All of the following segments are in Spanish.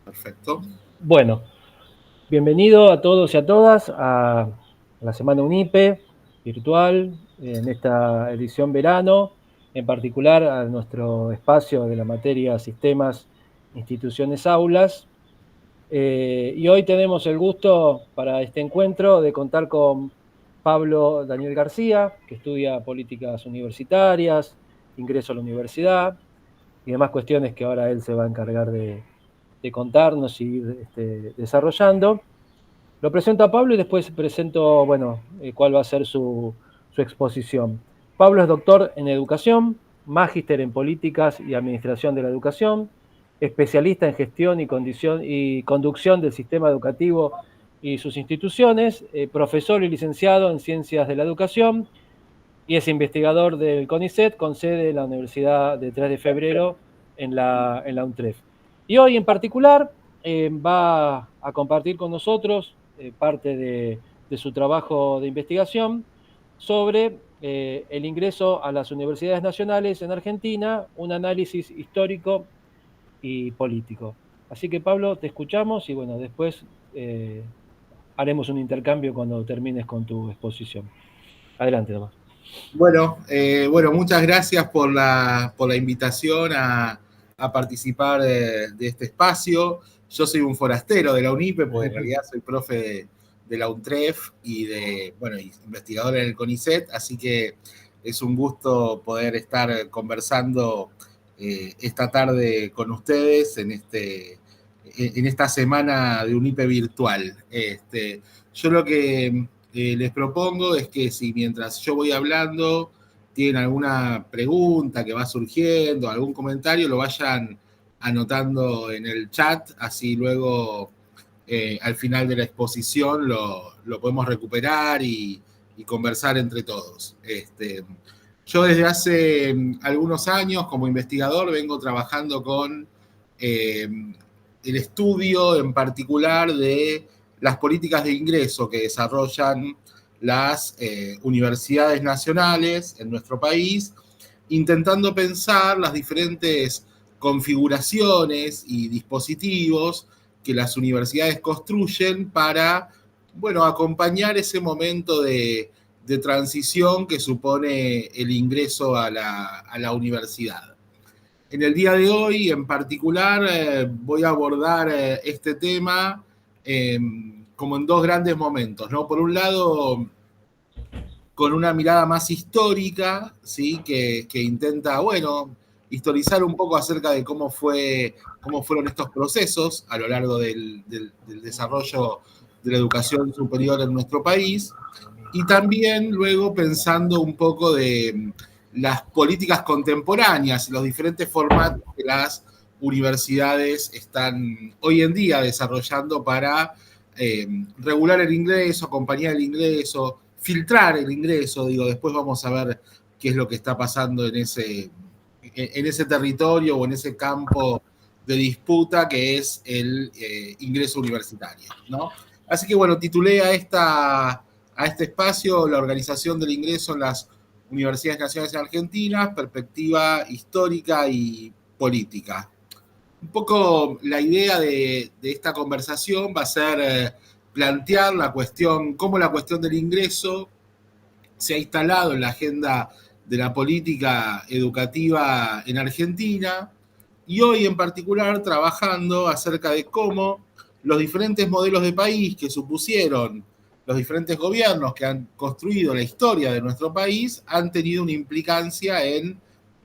Perfecto. Bueno, bienvenido a todos y a todas a la Semana UNIPE virtual, en esta edición verano, en particular a nuestro espacio de la materia Sistemas, Instituciones, Aulas. Y hoy tenemos el gusto para este encuentro de contar con Pablo Daniel García, que estudia políticas universitarias, ingreso a la universidad y demás cuestiones que ahora él se va a encargar de contarnos y ir desarrollando. Lo presento a Pablo y después presento, bueno, cuál va a ser su exposición. Pablo es doctor en educación, magíster en políticas y administración de la educación, especialista en gestión y conducción del sistema educativo y sus instituciones, profesor y licenciado en ciencias de la educación y es investigador del CONICET con sede en la Universidad de 3 de Febrero en la UNTREF. Y hoy en particular va a compartir con nosotros parte de su trabajo de investigación sobre el ingreso a las universidades nacionales en Argentina, un análisis histórico y político. Así que Pablo, te escuchamos y bueno, después haremos un intercambio cuando termines con tu exposición. Adelante, nomás. Bueno, muchas gracias por la invitación a participar de este espacio. Yo soy un forastero de la UNIPE, porque en realidad soy profe de la UNTREF bueno, investigador en el CONICET, así que es un gusto poder estar conversando esta tarde con ustedes en esta semana de UNIPE virtual. Yo lo que les propongo es que si mientras yo voy hablando tienen alguna pregunta que va surgiendo, algún comentario, lo vayan anotando en el chat, así luego al final de la exposición lo podemos recuperar y conversar entre todos. Yo desde hace algunos años como investigador vengo trabajando con el estudio en particular de las políticas de ingreso que desarrollan las universidades nacionales en nuestro país, intentando pensar las diferentes configuraciones y dispositivos que las universidades construyen para, bueno, acompañar ese momento de transición que supone el ingreso a la universidad. En el día de hoy, en particular, voy a abordar este tema como en dos grandes momentos, ¿no? Por un lado, con una mirada más histórica, ¿sí? Que intenta, bueno, historizar un poco acerca de cómo fueron estos procesos a lo largo del desarrollo de la educación superior en nuestro país, y también luego pensando un poco de las políticas contemporáneas y los diferentes formatos que las universidades están hoy en día desarrollando para regular el ingreso, acompañar el ingreso, filtrar el ingreso. Digo, después vamos a ver qué es lo que está pasando en ese territorio o en ese campo de disputa que es el ingreso universitario, ¿no? Así que bueno, titulé a este espacio la organización del ingreso en las universidades nacionales en Argentina, perspectiva histórica y política. Un poco la idea de esta conversación va a ser plantear cómo la cuestión del ingreso se ha instalado en la agenda de la política educativa en Argentina y hoy en particular trabajando acerca de cómo los diferentes modelos de país que supusieron los diferentes gobiernos que han construido la historia de nuestro país han tenido una implicancia en,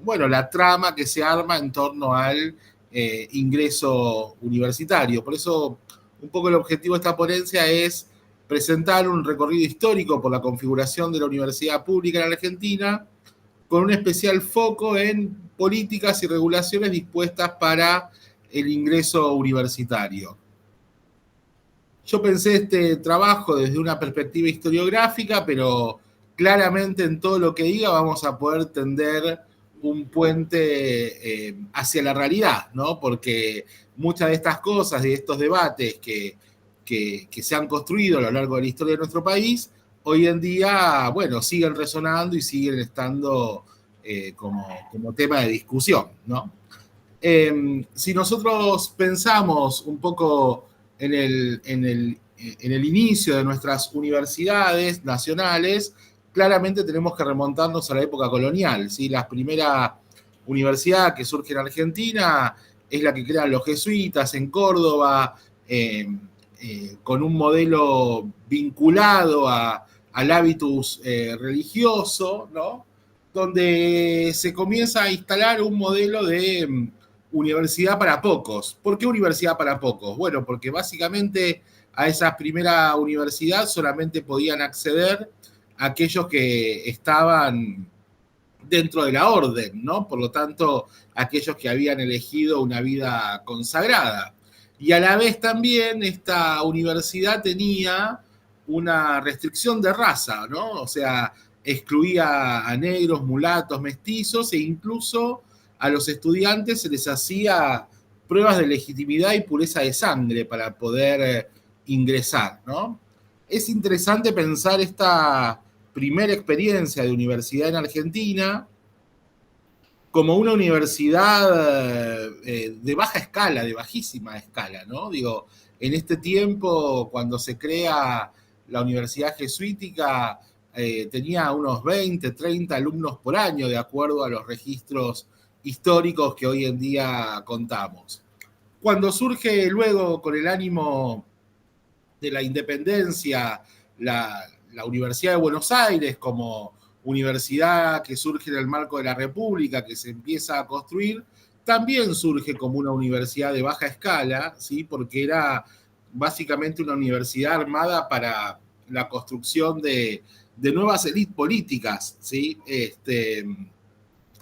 bueno, la trama que se arma en torno al ingreso universitario. Por eso, un poco el objetivo de esta ponencia es presentar un recorrido histórico por la configuración de la universidad pública en Argentina, con un especial foco en políticas y regulaciones dispuestas para el ingreso universitario. Yo pensé este trabajo desde una perspectiva historiográfica, pero claramente en todo lo que diga vamos a poder tender un puente hacia la realidad, ¿no? Porque muchas de estas cosas, de estos debates que se han construido a lo largo de la historia de nuestro país, hoy en día, bueno, siguen resonando y siguen estando como tema de discusión, ¿no? Si nosotros pensamos un poco en el inicio de nuestras universidades nacionales, claramente tenemos que remontarnos a la época colonial, ¿sí? La primera universidad que surge en Argentina es la que crean los jesuitas en Córdoba, con un modelo vinculado al hábitus religioso, ¿no? Donde se comienza a instalar un modelo de universidad para pocos. ¿Por qué universidad para pocos? Bueno, porque básicamente a esa primera universidad solamente podían acceder aquellos que estaban dentro de la orden, ¿no? Por lo tanto, aquellos que habían elegido una vida consagrada. Y a la vez también esta universidad tenía una restricción de raza, ¿no? O sea, excluía a negros, mulatos, mestizos e incluso a los estudiantes se les hacía pruebas de legitimidad y pureza de sangre para poder ingresar, ¿no? Es interesante pensar esta primera experiencia de universidad en Argentina como una universidad de baja escala, de bajísima escala, ¿no? Digo, en este tiempo, cuando se crea la Universidad Jesuítica, tenía unos 20, 30 alumnos por año, de acuerdo a los registros históricos que hoy en día contamos. Cuando surge luego, con el ánimo de la independencia, la Universidad de Buenos Aires como universidad que surge en el marco de la República, que se empieza a construir, también surge como una universidad de baja escala, ¿sí? Porque era básicamente una universidad armada para la construcción de nuevas élites políticas, ¿sí?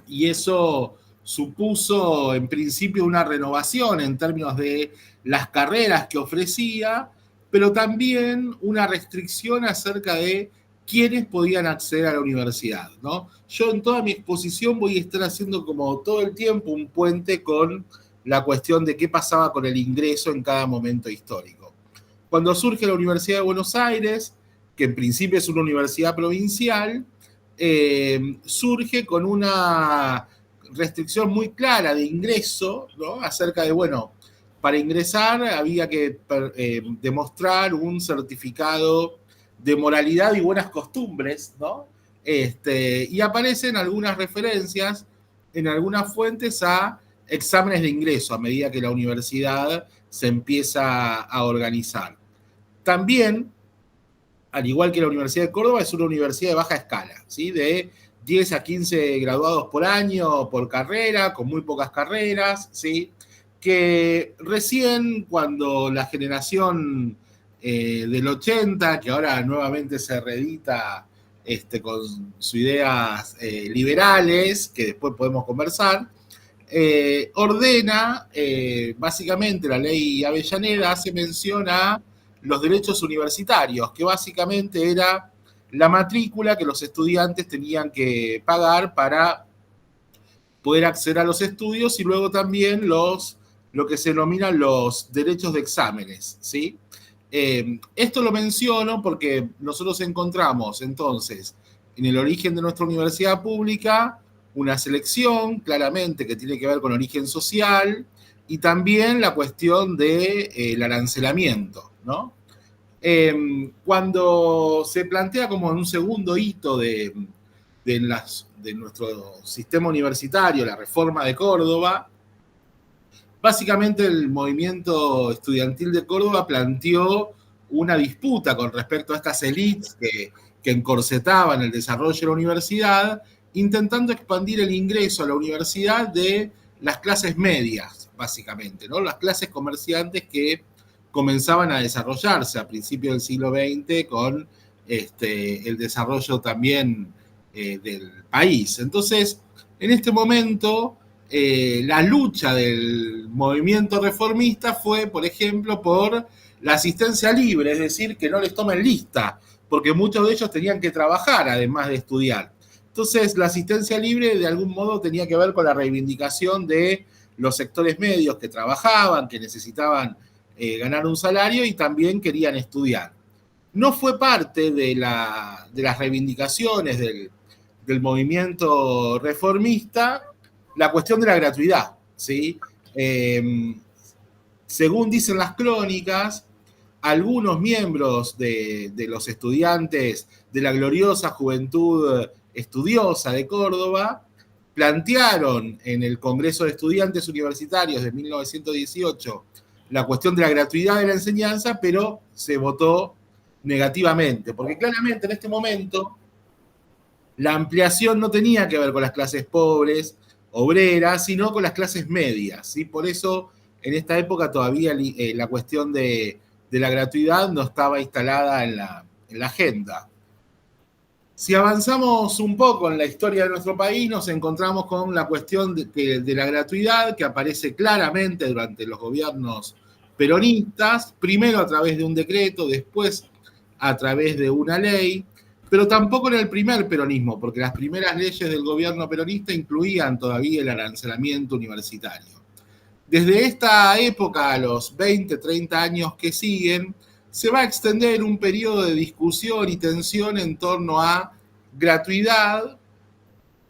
Y eso supuso en principio una renovación en términos de las carreras que ofrecía, pero también una restricción acerca de quiénes podían acceder a la universidad, ¿no? Yo en toda mi exposición voy a estar haciendo como todo el tiempo un puente con la cuestión de qué pasaba con el ingreso en cada momento histórico. Cuando surge la Universidad de Buenos Aires, que en principio es una universidad provincial, surge con una restricción muy clara de ingreso, ¿no? Acerca de, bueno, para ingresar había que demostrar un certificado de moralidad y buenas costumbres, ¿no? Y aparecen algunas referencias en algunas fuentes a exámenes de ingreso a medida que la universidad se empieza a organizar. También, al igual que la Universidad de Córdoba, es una universidad de baja escala, ¿sí? De 10 a 15 graduados por año por carrera, con muy pocas carreras, ¿sí? Que recién cuando la generación del 80, que ahora nuevamente se reedita con sus ideas liberales, que después podemos conversar, ordena, básicamente la ley Avellaneda hace mención a los derechos universitarios, que básicamente era la matrícula que los estudiantes tenían que pagar para poder acceder a los estudios y luego también lo que se denominan los derechos de exámenes, ¿sí? Esto lo menciono porque nosotros encontramos entonces en el origen de nuestra universidad pública una selección claramente que tiene que ver con origen social y también la cuestión del arancelamiento, ¿no? Cuando se plantea como un segundo hito de nuestro sistema universitario, la reforma de Córdoba, básicamente el movimiento estudiantil de Córdoba planteó una disputa con respecto a estas élites que encorsetaban el desarrollo de la universidad, intentando expandir el ingreso a la universidad de las clases medias, básicamente, ¿no? Las clases comerciantes que comenzaban a desarrollarse a principios del siglo XX con el desarrollo también del país. Entonces, en este momento, la lucha del movimiento reformista fue, por ejemplo, por la asistencia libre, es decir, que no les tomen lista, porque muchos de ellos tenían que trabajar además de estudiar. Entonces, la asistencia libre de algún modo tenía que ver con la reivindicación de los sectores medios que trabajaban, que necesitaban ganar un salario y también querían estudiar. No fue parte de las reivindicaciones del movimiento reformista la cuestión de la gratuidad, ¿sí? Según dicen las crónicas, algunos miembros de los estudiantes de la gloriosa juventud estudiosa de Córdoba plantearon en el Congreso de Estudiantes Universitarios de 1918 la cuestión de la gratuidad de la enseñanza, pero se votó negativamente, porque claramente en este momento la ampliación no tenía que ver con las clases pobres, obreras, sino con las clases medias, ¿sí? Por eso en esta época todavía la cuestión de la gratuidad no estaba instalada en la agenda. Si avanzamos un poco en la historia de nuestro país, nos encontramos con la cuestión de la gratuidad, que aparece claramente durante los gobiernos peronistas, primero a través de un decreto, después a través de una ley, pero tampoco en el primer peronismo, porque las primeras leyes del gobierno peronista incluían todavía el arancelamiento universitario. Desde esta época a los 20, 30 años que siguen, se va a extender un periodo de discusión y tensión en torno a gratuidad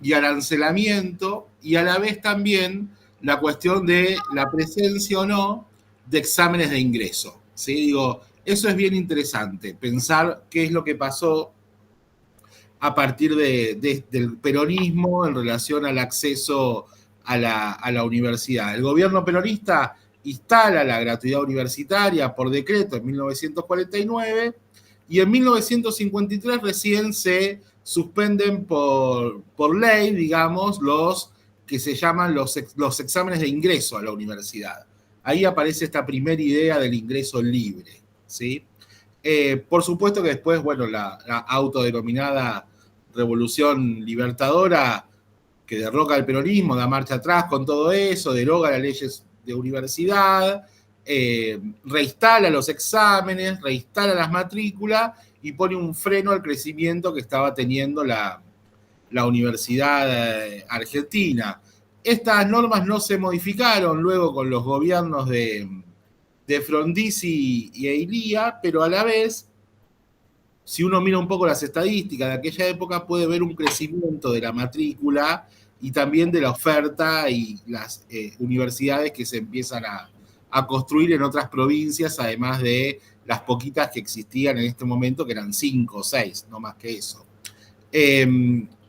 y arancelamiento, y a la vez también la cuestión de la presencia o no de exámenes de ingreso. ¿Sí? Digo, eso es bien interesante, pensar qué es lo que pasó a partir del peronismo en relación al acceso a la universidad. El gobierno peronista instala la gratuidad universitaria por decreto en 1949 y en 1953 recién se suspenden por ley, digamos, los que se llaman los exámenes de ingreso a la universidad. Ahí aparece esta primera idea del ingreso libre, ¿sí? Por supuesto que después, bueno, la autodenominada Revolución Libertadora, que derroca el peronismo, da marcha atrás con todo eso, deroga las leyes de universidad, reinstala los exámenes, reinstala las matrículas y pone un freno al crecimiento que estaba teniendo la universidad argentina. Estas normas no se modificaron luego con los gobiernos de Frondizi y Eilía, pero a la vez, si uno mira un poco las estadísticas de aquella época, puede ver un crecimiento de la matrícula y también de la oferta y las universidades que se empiezan a construir en otras provincias, además de las poquitas que existían en este momento, que eran 5 o 6, no más que eso.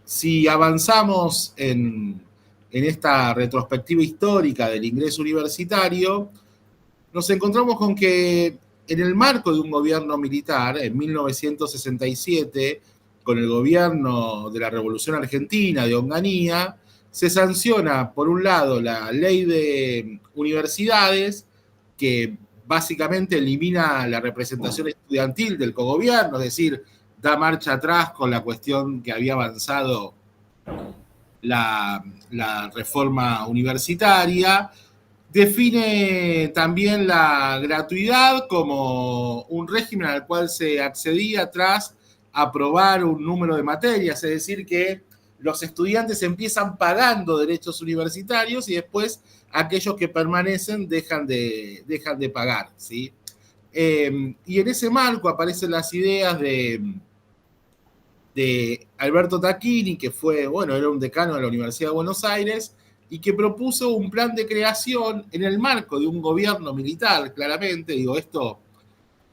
Si avanzamos en esta retrospectiva histórica del ingreso universitario, nos encontramos con que en el marco de un gobierno militar, en 1967, con el gobierno de la Revolución Argentina, de Onganía, se sanciona, por un lado, la ley de universidades, que básicamente elimina la representación estudiantil del cogobierno, es decir, da marcha atrás con la cuestión que había avanzado la reforma universitaria. Define también la gratuidad como un régimen al cual se accedía tras aprobar un número de materias, es decir, que los estudiantes empiezan pagando derechos universitarios y después aquellos que permanecen dejan de pagar, ¿sí? Y en ese marco aparecen las ideas de Alberto Tacchini, que fue, bueno, era un decano de la Universidad de Buenos Aires, y que propuso un plan de creación en el marco de un gobierno militar, claramente. Digo, esto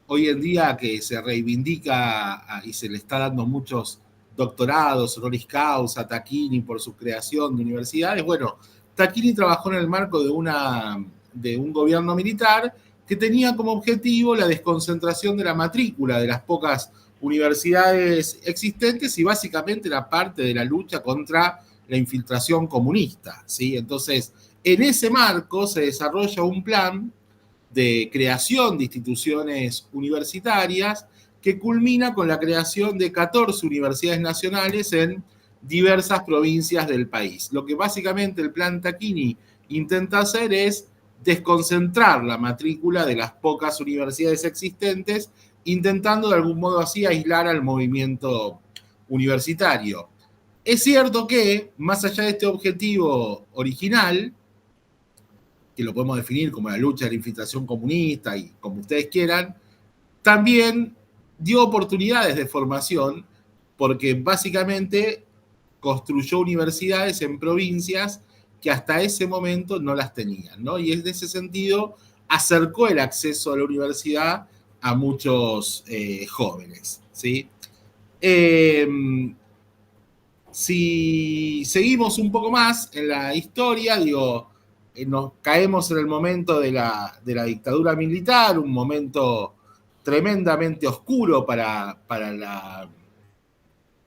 hoy en día que se reivindica y se le está dando muchos doctorados, honoris causa a Tacchini por su creación de universidades. Bueno, Tacchini trabajó en el marco de un gobierno militar que tenía como objetivo la desconcentración de la matrícula de las pocas universidades existentes y básicamente era parte de la lucha contra la infiltración comunista, ¿sí? Entonces, en ese marco se desarrolla un plan de creación de instituciones universitarias que culmina con la creación de 14 universidades nacionales en diversas provincias del país. Lo que básicamente el plan Tacchini intenta hacer es desconcentrar la matrícula de las pocas universidades existentes, intentando de algún modo así aislar al movimiento universitario. Es cierto que, más allá de este objetivo original, que lo podemos definir como la lucha de la infiltración comunista y como ustedes quieran, también dio oportunidades de formación porque básicamente construyó universidades en provincias que hasta ese momento no las tenían, ¿no? Y en ese sentido acercó el acceso a la universidad a muchos jóvenes, ¿sí? Si seguimos un poco más en la historia, digo, nos caemos en el momento de la dictadura militar, un momento tremendamente oscuro para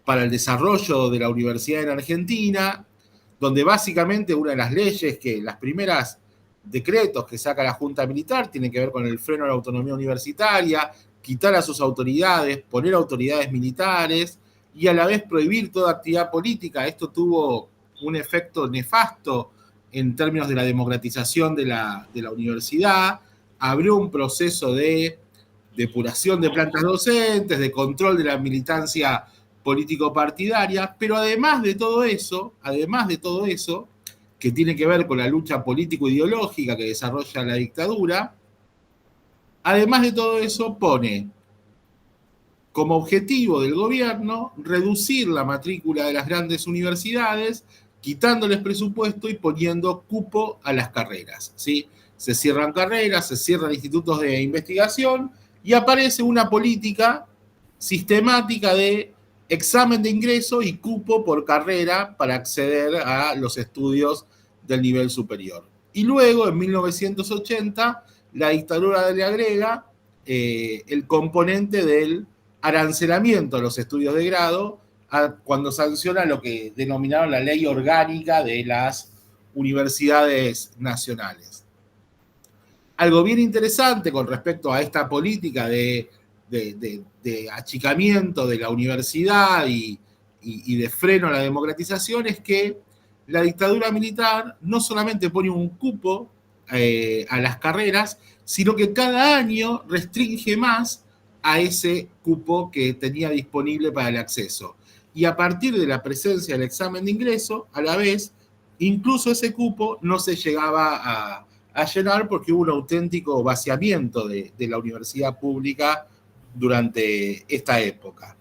el desarrollo de la universidad en Argentina, donde básicamente una de las leyes las primeras decretos que saca la Junta Militar tienen que ver con el freno a la autonomía universitaria, quitar a sus autoridades, poner autoridades militares y a la vez prohibir toda actividad política. Esto tuvo un efecto nefasto en términos de la democratización de la universidad, abrió un proceso de depuración de plantas docentes, de control de la militancia político-partidaria, pero además de todo eso, que tiene que ver con la lucha político-ideológica que desarrolla la dictadura, además de todo eso pone como objetivo del gobierno reducir la matrícula de las grandes universidades, quitándoles presupuesto y poniendo cupo a las carreras, ¿sí? Se cierran carreras, se cierran institutos de investigación y aparece una política sistemática de examen de ingreso y cupo por carrera para acceder a los estudios del nivel superior. Y luego, en 1980, la dictadura le agrega el componente del arancelamiento de los estudios de grado cuando sanciona lo que denominaron la ley orgánica de las universidades nacionales. Algo bien interesante con respecto a esta política de achicamiento de la universidad y de freno a la democratización es que la dictadura militar no solamente pone un cupo a las carreras, sino que cada año restringe más a ese cupo que tenía disponible para el acceso. Y a partir de la presencia del examen de ingreso, a la vez, incluso ese cupo no se llegaba a llenar porque hubo un auténtico vaciamiento de la universidad pública durante esta época.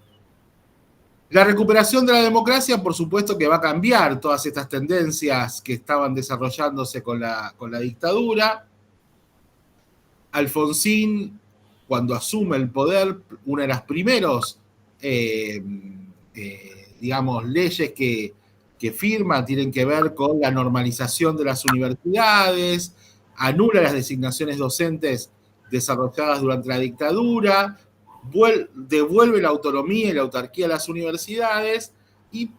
La recuperación de la democracia, por supuesto que va a cambiar todas estas tendencias que estaban desarrollándose con la dictadura. Alfonsín, cuando asume el poder, una de las primeros, digamos, leyes que firma tienen que ver con la normalización de las universidades, anula las designaciones docentes desarrolladas durante la dictadura, devuelve la autonomía y la autarquía a las universidades y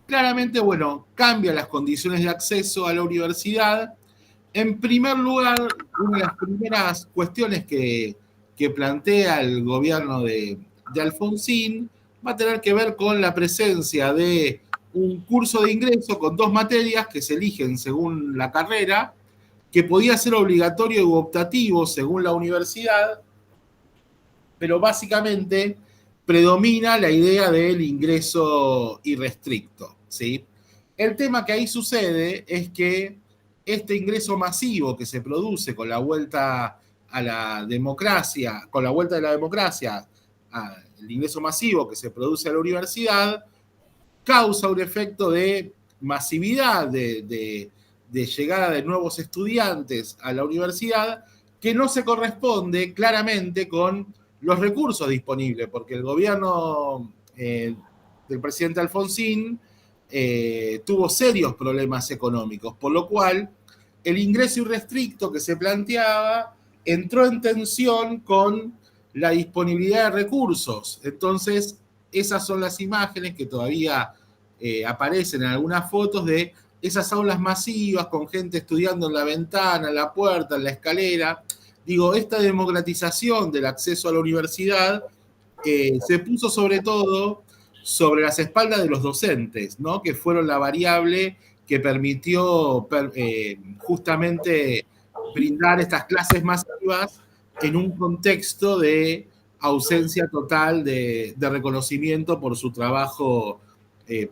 claramente, bueno, cambia las condiciones de acceso a la universidad. En primer lugar, una de las primeras cuestiones que plantea el gobierno de Alfonsín va a tener que ver con la presencia de un curso de ingreso con 2 materias que se eligen según la carrera, que podía ser obligatorio u optativo según la universidad, pero básicamente predomina la idea del ingreso irrestricto, ¿sí? El tema que ahí sucede es que este ingreso masivo que se produce con la vuelta a la democracia, con la vuelta de la democracia, el ingreso masivo que se produce a la universidad, causa un efecto de masividad, de llegada de nuevos estudiantes a la universidad, que no se corresponde claramente con los recursos disponibles, porque el gobierno del presidente Alfonsín tuvo serios problemas económicos, por lo cual el ingreso irrestricto que se planteaba entró en tensión con la disponibilidad de recursos. Entonces, esas son las imágenes que todavía aparecen en algunas fotos de esas aulas masivas con gente estudiando en la ventana, en la puerta, en la escalera. Digo, esta democratización del acceso a la universidad se puso sobre todo sobre las espaldas de los docentes, ¿no? Que fueron la variable que permitió justamente brindar estas clases masivas en un contexto de ausencia total de reconocimiento por su trabajo,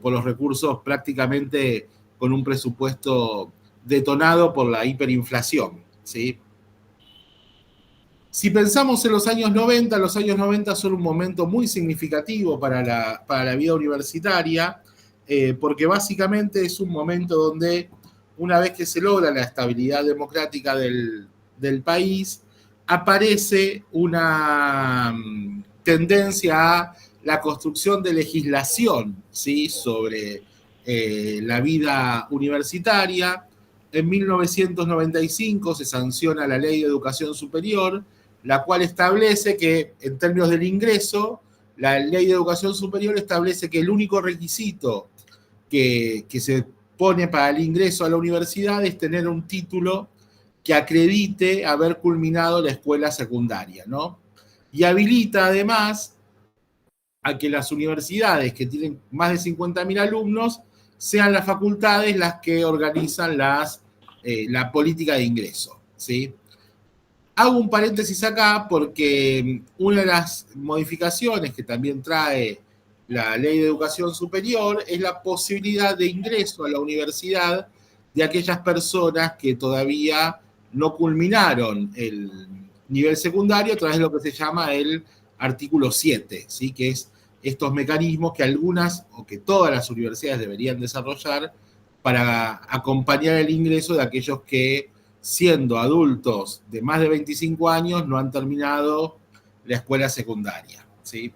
por los recursos prácticamente con un presupuesto detonado por la hiperinflación, ¿sí? Si pensamos en los años 90 son un momento muy significativo para la vida universitaria, porque básicamente es un momento donde una vez que se logra la estabilidad democrática del país, aparece una tendencia a la construcción de legislación, ¿sí?, sobre la vida universitaria. En 1995 se sanciona la Ley de Educación Superior, la cual establece que, en términos del ingreso, la Ley de Educación Superior establece que el único requisito que se pone para el ingreso a la universidad es tener un título que acredite haber culminado la escuela secundaria, ¿no? Y habilita además a que las universidades que tienen más de 50.000 alumnos sean las facultades las que organizan la política de ingreso, ¿sí? Hago un paréntesis acá porque una de las modificaciones que también trae la Ley de Educación Superior es la posibilidad de ingreso a la universidad de aquellas personas que todavía no culminaron el nivel secundario a través de lo que se llama el artículo 7, ¿sí?, que es estos mecanismos que algunas o que todas las universidades deberían desarrollar para acompañar el ingreso de aquellos que, siendo adultos de más de 25 años, no han terminado la escuela secundaria, ¿sí?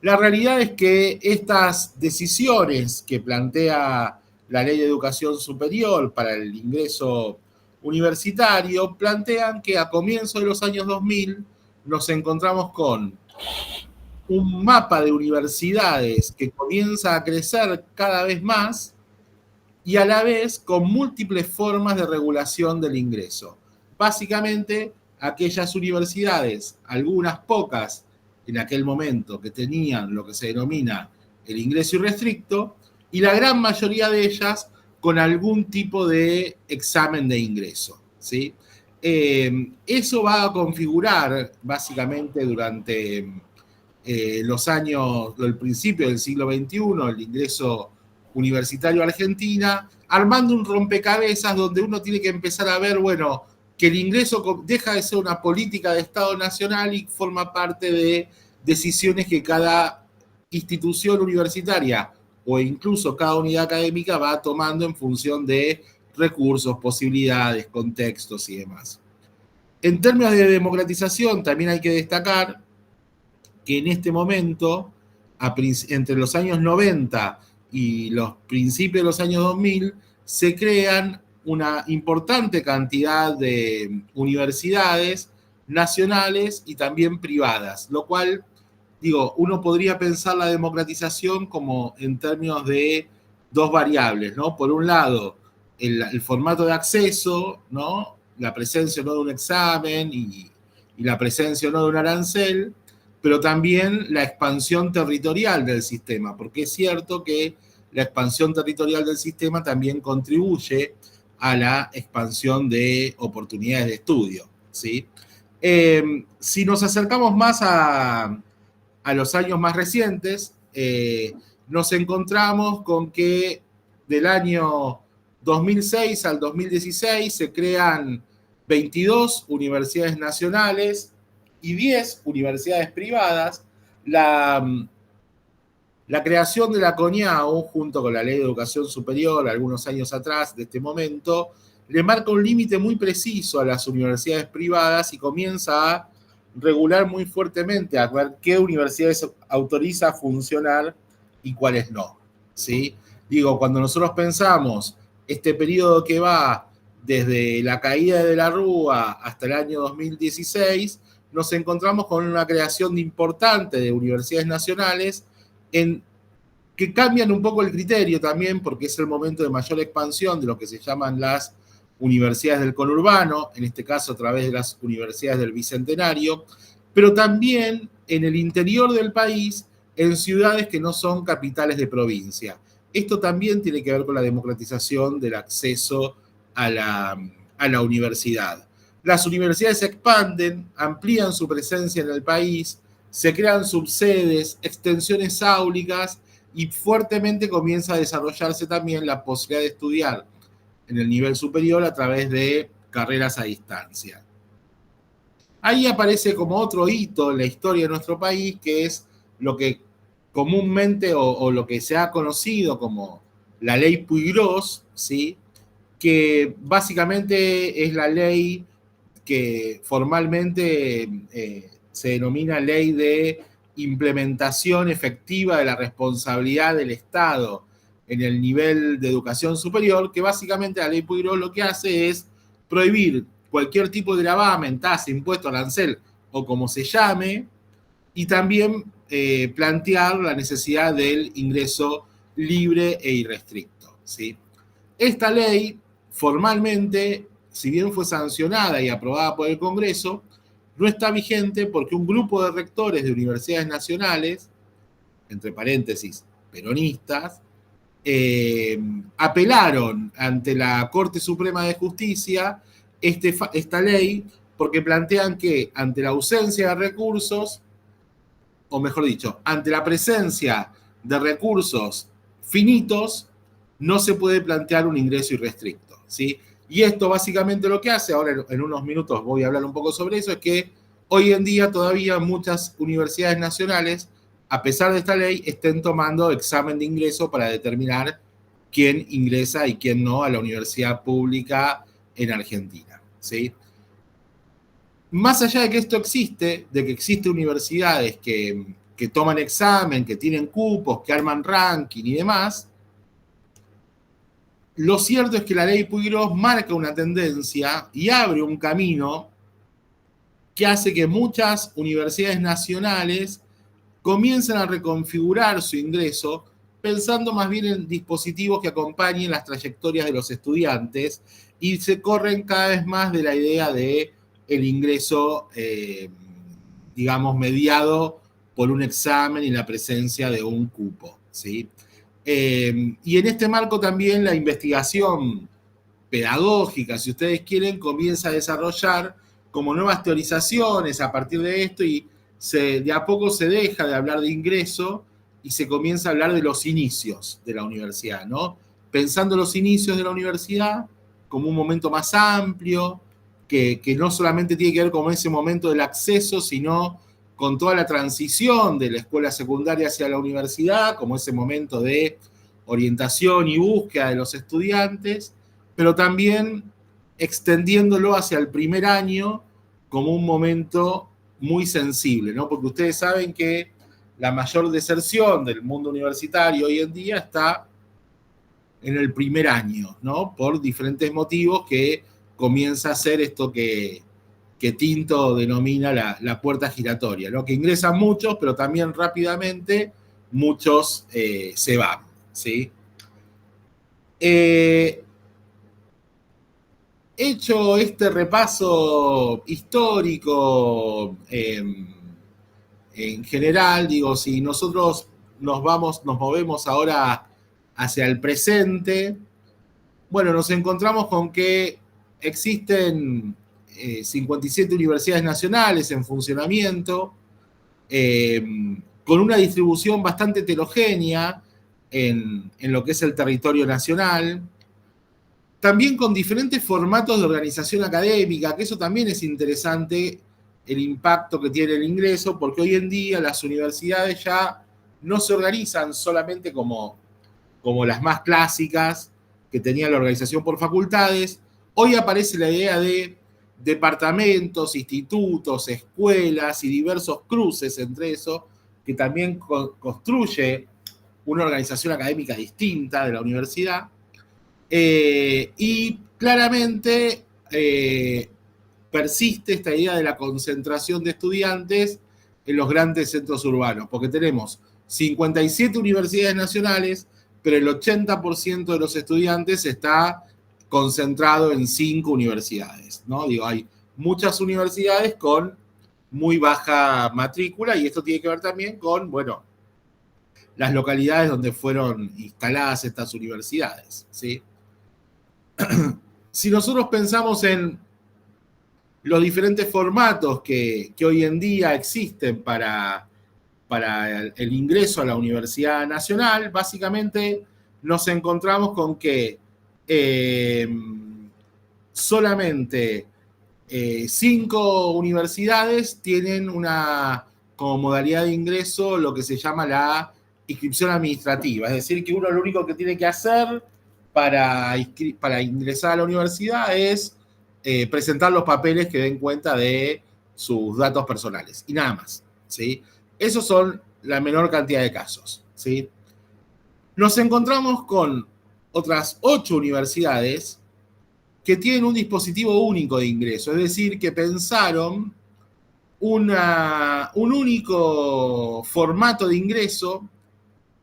La realidad es que estas decisiones que plantea la Ley de Educación Superior para el ingreso universitario plantean que a comienzos de los años 2000 nos encontramos con un mapa de universidades que comienza a crecer cada vez más y a la vez con múltiples formas de regulación del ingreso. Básicamente, aquellas universidades, algunas pocas en aquel momento, que tenían lo que se denomina el ingreso irrestricto, y la gran mayoría de ellas con algún tipo de examen de ingreso, ¿sí? Eso va a configurar básicamente durante los años del principio del siglo XXI, el ingreso universitario a Argentina, armando un rompecabezas donde uno tiene que empezar a ver, bueno, que el ingreso deja de ser una política de Estado nacional y forma parte de decisiones que cada institución universitaria o incluso cada unidad académica va tomando en función de recursos, posibilidades, contextos y demás. En términos de democratización, también hay que destacar que en este momento, entre los años 90 y los principios de los años 2000, se crean una importante cantidad de universidades nacionales y también privadas, lo cual, digo, uno podría pensar la democratización como en términos de dos variables, ¿no? Por un lado, el formato de acceso, ¿no?, la presencia o no de un examen y la presencia o no de un arancel, pero también la expansión territorial del sistema, porque es cierto que la expansión territorial del sistema también contribuye a la expansión de oportunidades de estudio, ¿sí? Si nos acercamos más a los años más recientes, nos encontramos con que del año 2006 al 2016 se crean 22 universidades nacionales y 10 universidades privadas. La creación de la CONIAU, junto con la Ley de Educación Superior, algunos años atrás de este momento, le marca un límite muy preciso a las universidades privadas y comienza a regular muy fuertemente a ver qué universidades autoriza a funcionar y cuáles no, ¿sí? Digo, cuando nosotros pensamos este periodo que va desde la caída de la Rúa hasta el año 2016, nos encontramos con una creación importante de universidades nacionales que cambian un poco el criterio también, porque es el momento de mayor expansión de lo que se llaman las universidades del conurbano, en este caso a través de las universidades del Bicentenario, pero también en el interior del país, en ciudades que no son capitales de provincia. Esto también tiene que ver con la democratización del acceso a la universidad. Las universidades se expanden, amplían su presencia en el país, se crean subsedes, extensiones áulicas y fuertemente comienza a desarrollarse también la posibilidad de estudiar en el nivel superior a través de carreras a distancia. Ahí aparece como otro hito en la historia de nuestro país, que es lo que comúnmente o lo que se ha conocido como la ley Puig-Gros, ¿sí?, que básicamente es la ley que formalmente se denomina ley de implementación efectiva de la responsabilidad del Estado en el nivel de educación superior, que básicamente la ley Puigros lo que hace es prohibir cualquier tipo de gravamen, tasa, impuesto, arancel o como se llame, y también plantear la necesidad del ingreso libre e irrestricto, ¿sí? Esta ley, formalmente, si bien fue sancionada y aprobada por el Congreso, no está vigente porque un grupo de rectores de universidades nacionales, entre paréntesis, peronistas, apelaron ante la Corte Suprema de Justicia esta ley porque plantean que ante la ausencia de recursos, o mejor dicho, ante la presencia de recursos finitos, no se puede plantear un ingreso irrestricto, ¿sí? Y esto básicamente lo que hace, ahora en unos minutos voy a hablar un poco sobre eso, es que hoy en día todavía muchas universidades nacionales, a pesar de esta ley, estén tomando examen de ingreso para determinar quién ingresa y quién no a la universidad pública en Argentina, ¿sí? Más allá de que esto existe, de que existen universidades que toman examen, que tienen cupos, que arman ranking y demás, lo cierto es que la ley Puigros marca una tendencia y abre un camino que hace que muchas universidades nacionales comiencen a reconfigurar su ingreso pensando más bien en dispositivos que acompañen las trayectorias de los estudiantes y se corren cada vez más de la idea de el ingreso, digamos, mediado por un examen y la presencia de un cupo, ¿sí? Y en este marco también la investigación pedagógica, si ustedes quieren, comienza a desarrollar como nuevas teorizaciones a partir de esto y de a poco se deja de hablar de ingreso y se comienza a hablar de los inicios de la universidad, ¿no? Pensando los inicios de la universidad como un momento más amplio, que no solamente tiene que ver con ese momento del acceso, sino con toda la transición de la escuela secundaria hacia la universidad, como ese momento de orientación y búsqueda de los estudiantes, pero también extendiéndolo hacia el primer año como un momento muy sensible, ¿no? Porque ustedes saben que la mayor deserción del mundo universitario hoy en día está en el primer año, ¿no? Por diferentes motivos que comienza a ser esto que Tinto denomina la puerta giratoria, ¿no? Que ingresan muchos, pero también rápidamente muchos se van, ¿sí? Hecho este repaso histórico en general, digo, si nosotros nos movemos ahora hacia el presente, bueno, nos encontramos con que existen 57 universidades nacionales en funcionamiento, con una distribución bastante heterogénea en lo que es el territorio nacional, también con diferentes formatos de organización académica, que eso también es interesante, el impacto que tiene el ingreso, porque hoy en día las universidades ya no se organizan solamente como las más clásicas, que tenían la organización por facultades. Hoy aparece la idea de departamentos, institutos, escuelas y diversos cruces entre eso, que también construye una organización académica distinta de la universidad. Y claramente persiste esta idea de la concentración de estudiantes en los grandes centros urbanos, porque tenemos 57 universidades nacionales, pero el 80% de los estudiantes está concentrado en 5 universidades, ¿no? Digo, hay muchas universidades con muy baja matrícula y esto tiene que ver también con, bueno, las localidades donde fueron instaladas estas universidades, ¿sí? Si nosotros pensamos en los diferentes formatos que hoy en día existen para el ingreso a la Universidad Nacional, básicamente nos encontramos con que solamente 5 universidades tienen como modalidad de ingreso lo que se llama la inscripción administrativa, es decir, que uno lo único que tiene que hacer para ingresar a la universidad es presentar los papeles que den cuenta de sus datos personales y nada más, ¿sí? Esos son la menor cantidad de casos, ¿sí? Nos encontramos con otras 8 universidades que tienen un dispositivo único de ingreso, es decir, que pensaron un único formato de ingreso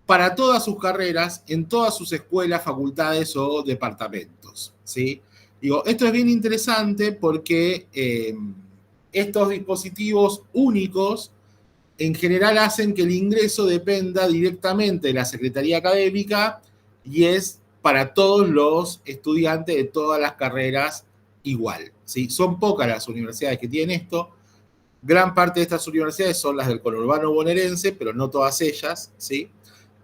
para todas sus carreras, en todas sus escuelas, facultades o departamentos, ¿sí? Digo, esto es bien interesante porque estos dispositivos únicos en general hacen que el ingreso dependa directamente de la Secretaría Académica y es para todos los estudiantes de todas las carreras igual, ¿sí? Son pocas las universidades que tienen esto. Gran parte de estas universidades son las del conurbano bonaerense, pero no todas ellas, ¿sí?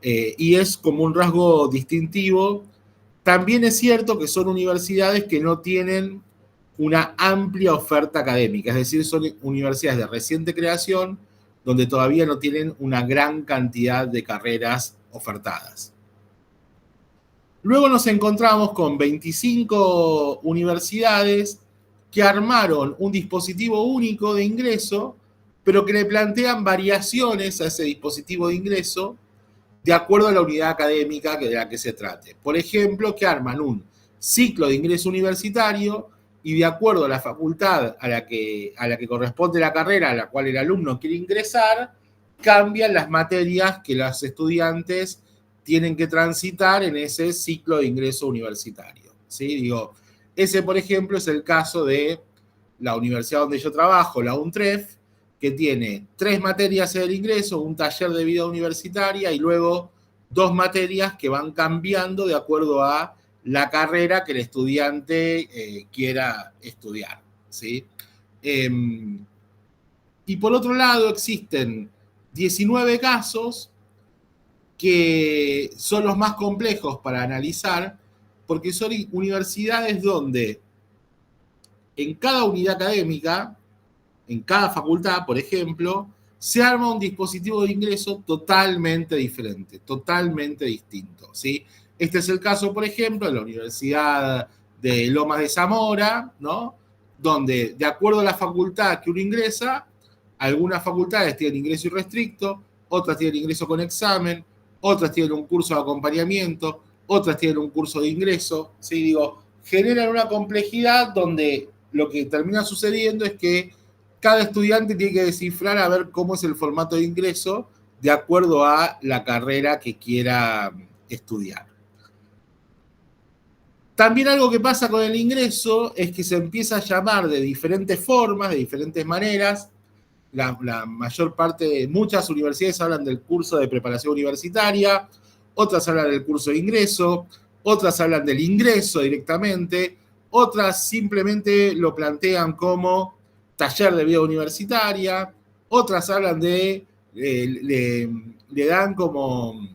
Y es como un rasgo distintivo. También es cierto que son universidades que no tienen una amplia oferta académica, es decir, son universidades de reciente creación donde todavía no tienen una gran cantidad de carreras ofertadas. Luego nos encontramos con 25 universidades que armaron un dispositivo único de ingreso, pero que le plantean variaciones a ese dispositivo de ingreso de acuerdo a la unidad académica de la que se trate. Por ejemplo, que arman un ciclo de ingreso universitario y de acuerdo a la facultad a la que corresponde la carrera a la cual el alumno quiere ingresar, cambian las materias que los estudiantes tienen que transitar en ese ciclo de ingreso universitario, ¿sí? Digo, ese, por ejemplo, es el caso de la universidad donde yo trabajo, la UNTREF, que tiene 3 materias del ingreso, un taller de vida universitaria y luego 2 materias que van cambiando de acuerdo a la carrera que el estudiante quiera estudiar, ¿sí? Y por otro lado existen 19 casos que son los más complejos para analizar, porque son universidades donde en cada unidad académica, en cada facultad, por ejemplo, se arma un dispositivo de ingreso totalmente diferente, totalmente distinto, ¿sí? Este es el caso, por ejemplo, de la Universidad de Lomas de Zamora, ¿no? Donde, de acuerdo a la facultad que uno ingresa, algunas facultades tienen ingreso irrestricto, otras tienen ingreso con examen, otras tienen un curso de acompañamiento, otras tienen un curso de ingreso, ¿sí? Digo, generan una complejidad donde lo que termina sucediendo es que cada estudiante tiene que descifrar a ver cómo es el formato de ingreso de acuerdo a la carrera que quiera estudiar. También algo que pasa con el ingreso es que se empieza a llamar de diferentes formas, de diferentes maneras. La mayor parte, muchas universidades hablan del curso de preparación universitaria, otras hablan del curso de ingreso, otras hablan del ingreso directamente, otras simplemente lo plantean como taller de vida universitaria, otras hablan de, le dan como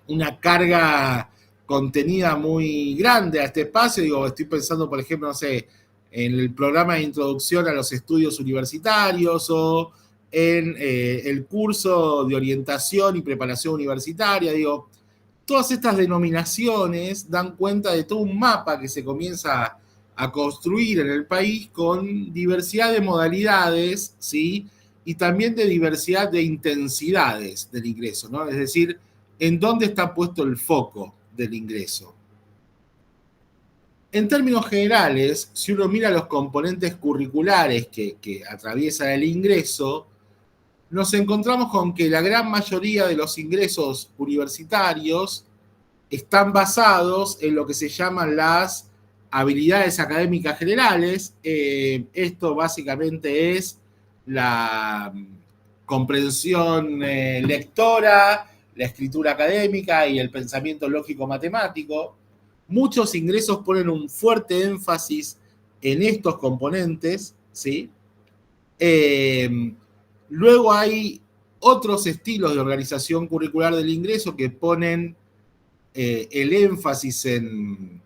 una carga contenida muy grande a este espacio. Digo, estoy pensando, por ejemplo, no sé, en el programa de introducción a los estudios universitarios o en el curso de orientación y preparación universitaria. Digo, todas estas denominaciones dan cuenta de todo un mapa que se comienza a construir en el país con diversidad de modalidades, ¿sí? Y también de diversidad de intensidades del ingreso, ¿no? Es decir, en dónde está puesto el foco del ingreso. En términos generales, si uno mira los componentes curriculares que atraviesan el ingreso, nos encontramos con que la gran mayoría de los ingresos universitarios están basados en lo que se llaman las habilidades académicas generales. Esto básicamente es la comprensión lectora, la escritura académica y el pensamiento lógico-matemático. Muchos ingresos ponen un fuerte énfasis en estos componentes, ¿sí? Luego hay otros estilos de organización curricular del ingreso que ponen el énfasis en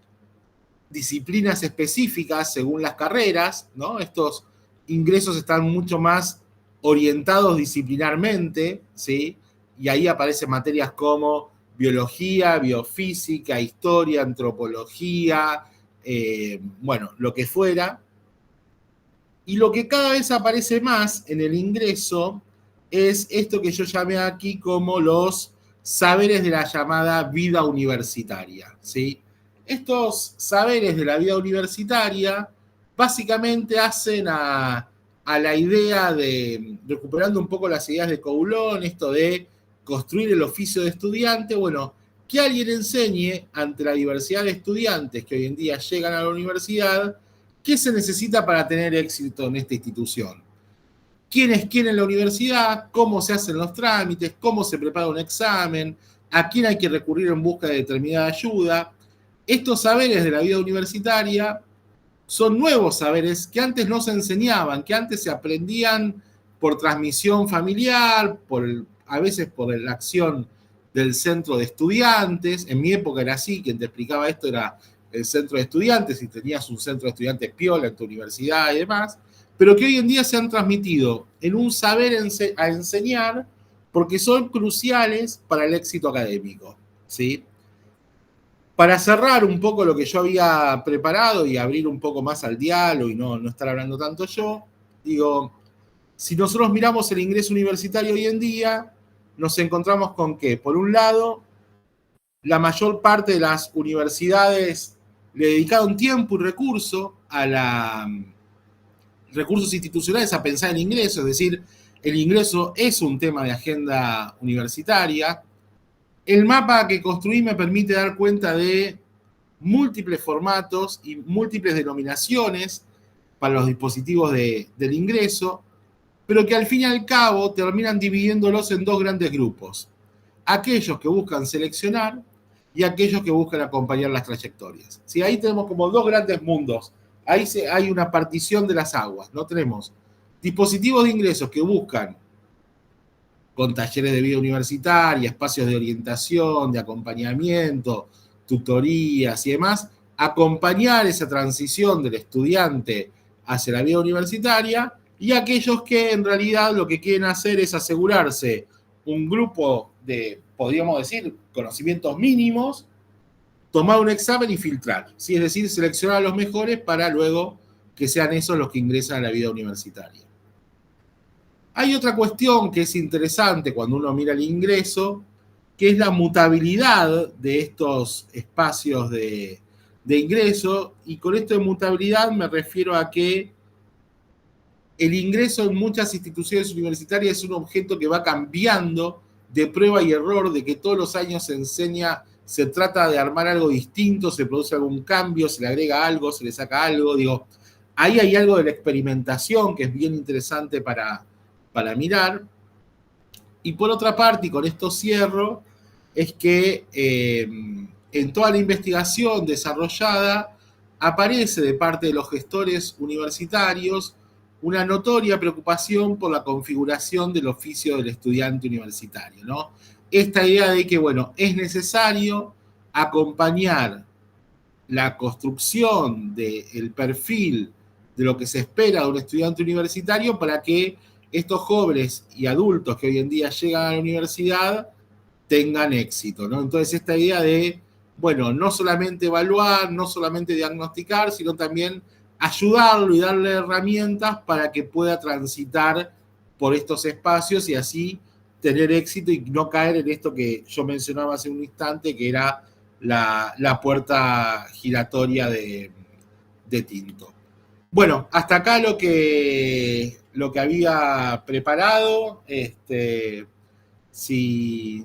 disciplinas específicas según las carreras, ¿no? Estos ingresos están mucho más orientados disciplinarmente, ¿sí? Y ahí aparecen materias como biología, biofísica, historia, antropología, bueno, lo que fuera. Y lo que cada vez aparece más en el ingreso es esto que yo llamé aquí como los saberes de la llamada vida universitaria, ¿sí? Estos saberes de la vida universitaria básicamente hacen a la idea de, recuperando un poco las ideas de Coulon, esto de construir el oficio de estudiante, bueno, que alguien enseñe ante la diversidad de estudiantes que hoy en día llegan a la universidad, qué se necesita para tener éxito en esta institución. ¿Quién es quién en la universidad? ¿Cómo se hacen los trámites? ¿Cómo se prepara un examen? ¿A quién hay que recurrir en busca de determinada ayuda? Estos saberes de la vida universitaria son nuevos saberes que antes no se enseñaban, que antes se aprendían por transmisión familiar, a veces por la acción del centro de estudiantes. En mi época era así, quien te explicaba esto era el centro de estudiantes, y tenías un centro de estudiantes piola en tu universidad y demás, pero que hoy en día se han transmitido en un saber a enseñar porque son cruciales para el éxito académico, ¿sí? Para cerrar un poco lo que yo había preparado y abrir un poco más al diálogo y no estar hablando tanto yo, digo, si nosotros miramos el ingreso universitario hoy en día, nos encontramos con que, por un lado, la mayor parte de las universidades le dedicaron tiempo y recursos institucionales a pensar en ingreso, es decir, el ingreso es un tema de agenda universitaria. El mapa que construí me permite dar cuenta de múltiples formatos y múltiples denominaciones para los dispositivos del ingreso, pero que al fin y al cabo terminan dividiéndolos en dos grandes grupos. Aquellos que buscan seleccionar y aquellos que buscan acompañar las trayectorias. ¿Sí? Ahí tenemos como dos grandes mundos. Ahí hay una partición de las aguas, ¿no? Tenemos dispositivos de ingresos que buscan, con talleres de vida universitaria, espacios de orientación, de acompañamiento, tutorías y demás, acompañar esa transición del estudiante hacia la vida universitaria, y aquellos que en realidad lo que quieren hacer es asegurarse un grupo de, podríamos decir, conocimientos mínimos, tomar un examen y filtrar, ¿sí? Es decir, seleccionar a los mejores para luego que sean esos los que ingresan a la vida universitaria. Hay otra cuestión que es interesante cuando uno mira el ingreso, que es la mutabilidad de estos espacios de ingreso, y con esto de mutabilidad me refiero a que el ingreso en muchas instituciones universitarias es un objeto que va cambiando de prueba y error, de que todos los años se enseña, se trata de armar algo distinto, se produce algún cambio, se le agrega algo, se le saca algo, digo, ahí hay algo de la experimentación que es bien interesante para mirar. Y por otra parte, y con esto cierro, es que en toda la investigación desarrollada aparece de parte de los gestores universitarios una notoria preocupación por la configuración del oficio del estudiante universitario, ¿no? Esta idea de que, bueno, es necesario acompañar la construcción del perfil de lo que se espera de un estudiante universitario para que estos jóvenes y adultos que hoy en día llegan a la universidad tengan éxito, ¿no? Entonces esta idea de, bueno, no solamente evaluar, no solamente diagnosticar, sino también ayudarlo y darle herramientas para que pueda transitar por estos espacios y así tener éxito y no caer en esto que yo mencionaba hace un instante, que era la puerta giratoria de Tinto. Bueno, hasta acá lo que había preparado. Si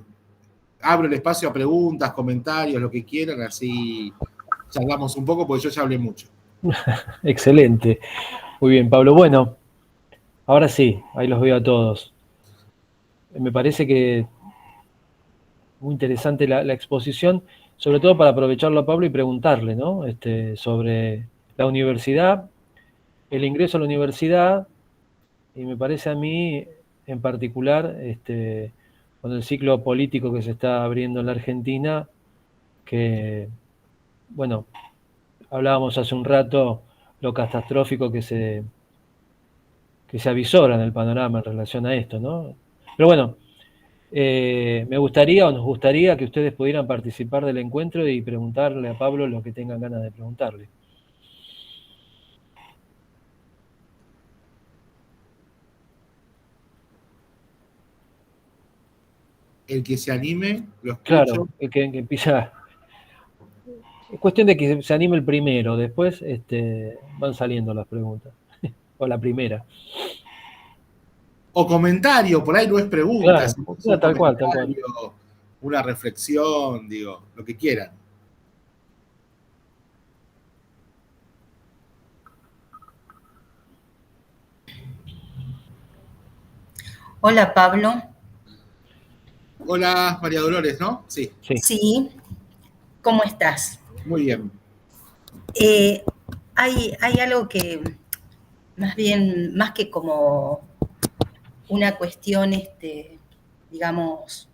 abro el espacio a preguntas, comentarios, lo que quieran, así charlamos un poco, porque yo ya hablé mucho. Excelente. Muy bien, Pablo. Bueno, ahora sí, ahí los veo a todos. Me parece que muy interesante la exposición, sobre todo para aprovecharlo a Pablo y preguntarle, ¿no? Sobre la universidad, el ingreso a la universidad, y me parece a mí en particular, con el ciclo político que se está abriendo en la Argentina, que, bueno, hablábamos hace un rato lo catastrófico que se avisora en el panorama en relación a esto, ¿no? Pero bueno, Me gustaría o nos gustaría que ustedes pudieran participar del encuentro y preguntarle a Pablo lo que tengan ganas de preguntarle. El que se anime, lo escucho. Claro, el que empieza. Es cuestión de que se anime el primero, después van saliendo las preguntas. O la primera. O comentario, por ahí no es pregunta, Claro, es un tal cual. una reflexión, digo, lo que quieran. Hola, Pablo. Hola, María Dolores, ¿no? Sí. Sí, ¿cómo estás? Muy bien. Hay algo que, más bien, más que como una cuestión, digamos,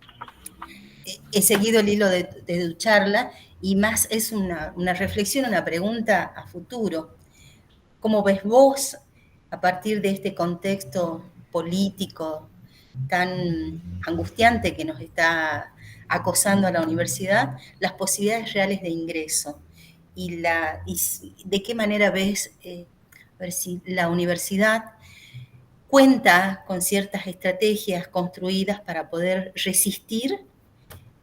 he seguido el hilo de tu charla y más es una reflexión, una pregunta a futuro. ¿Cómo ves vos, a partir de este contexto político tan angustiante que nos está acosando a la universidad, las posibilidades reales de ingreso? Y de qué manera ves, a ver si la universidad cuenta con ciertas estrategias construidas para poder resistir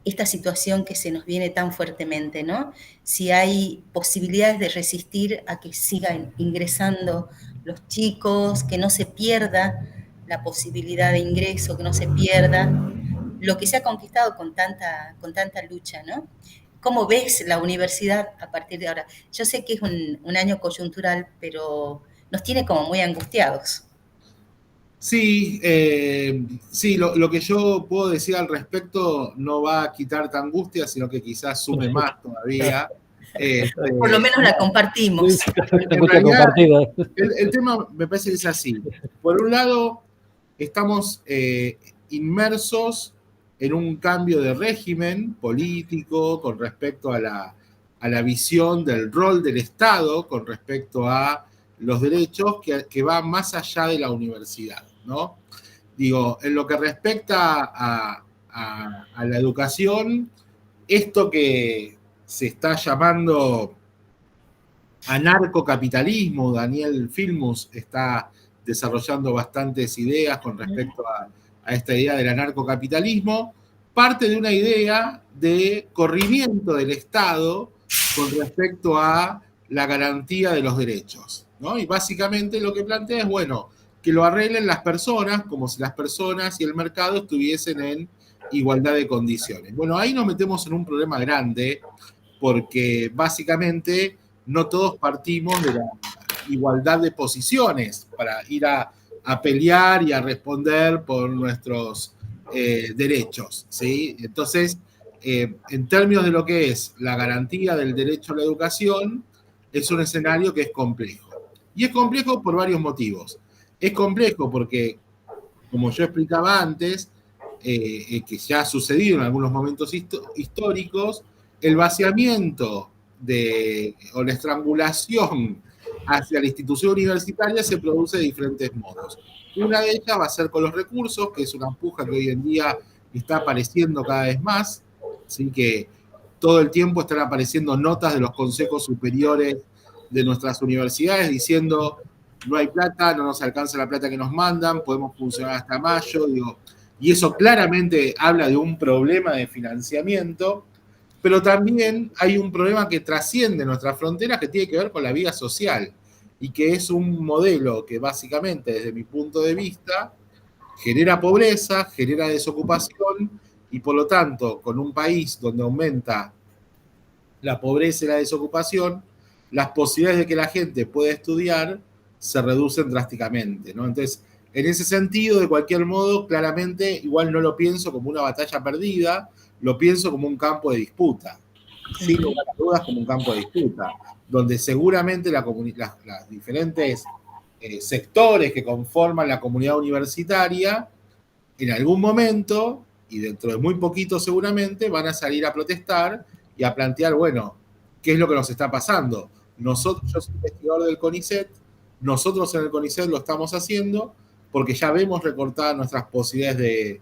esta situación que se nos viene tan fuertemente, ¿no? Si hay posibilidades de resistir a que sigan ingresando los chicos, que no se pierda la posibilidad de ingreso, que no se pierda lo que se ha conquistado con tanta lucha, ¿no? ¿Cómo ves la universidad a partir de ahora? Yo sé que es un año coyuntural, pero nos tiene como muy angustiados. Sí, sí, lo que yo puedo decir al respecto no va a quitar ta angustia, sino que quizás sume más todavía. Por lo menos la compartimos. En realidad, el tema me parece que es así. Por un lado, estamos inmersos en un cambio de régimen político con respecto a la visión del rol del Estado, con respecto a los derechos que van más allá de la universidad, ¿no? Digo, en lo que respecta a la educación, esto que se está llamando anarcocapitalismo, Daniel Filmus está desarrollando bastantes ideas con respecto a esta idea del anarcocapitalismo, parte de una idea de corrimiento del Estado con respecto a la garantía de los derechos, ¿no? Y básicamente lo que plantea es, bueno, que lo arreglen las personas, como si las personas y el mercado estuviesen en igualdad de condiciones. Bueno, ahí nos metemos en un problema grande, porque básicamente no todos partimos de la igualdad de posiciones para ir a pelear y a responder por nuestros derechos, ¿sí? Entonces, en términos de lo que es la garantía del derecho a la educación, es un escenario que es complejo. Y es complejo por varios motivos. Es complejo porque, como yo explicaba antes, que ya ha sucedido en algunos momentos históricos, el vaciamiento o la estrangulación hacia la institución universitaria se produce de diferentes modos. Una de ellas va a ser con los recursos, que es una puja que hoy en día está apareciendo cada vez más, así que todo el tiempo están apareciendo notas de los consejos superiores de nuestras universidades diciendo no hay plata, no nos alcanza la plata que nos mandan, podemos funcionar hasta mayo, digo, y eso claramente habla de un problema de financiamiento, pero también hay un problema que trasciende nuestras fronteras que tiene que ver con la vida social y que es un modelo que básicamente, desde mi punto de vista, genera pobreza, genera desocupación y por lo tanto, con un país donde aumenta la pobreza y la desocupación, las posibilidades de que la gente pueda estudiar se reducen drásticamente, ¿no? Entonces, en ese sentido, de cualquier modo, claramente, igual no lo pienso como una batalla perdida, lo pienso como un campo de disputa, sin lugar a dudas como un campo de disputa, donde seguramente las diferentes sectores que conforman la comunidad universitaria, en algún momento, y dentro de muy poquito seguramente, van a salir a protestar y a plantear, bueno, ¿qué es lo que nos está pasando? Nosotros, yo soy investigador del CONICET, nosotros en el CONICET lo estamos haciendo porque ya vemos recortadas nuestras posibilidades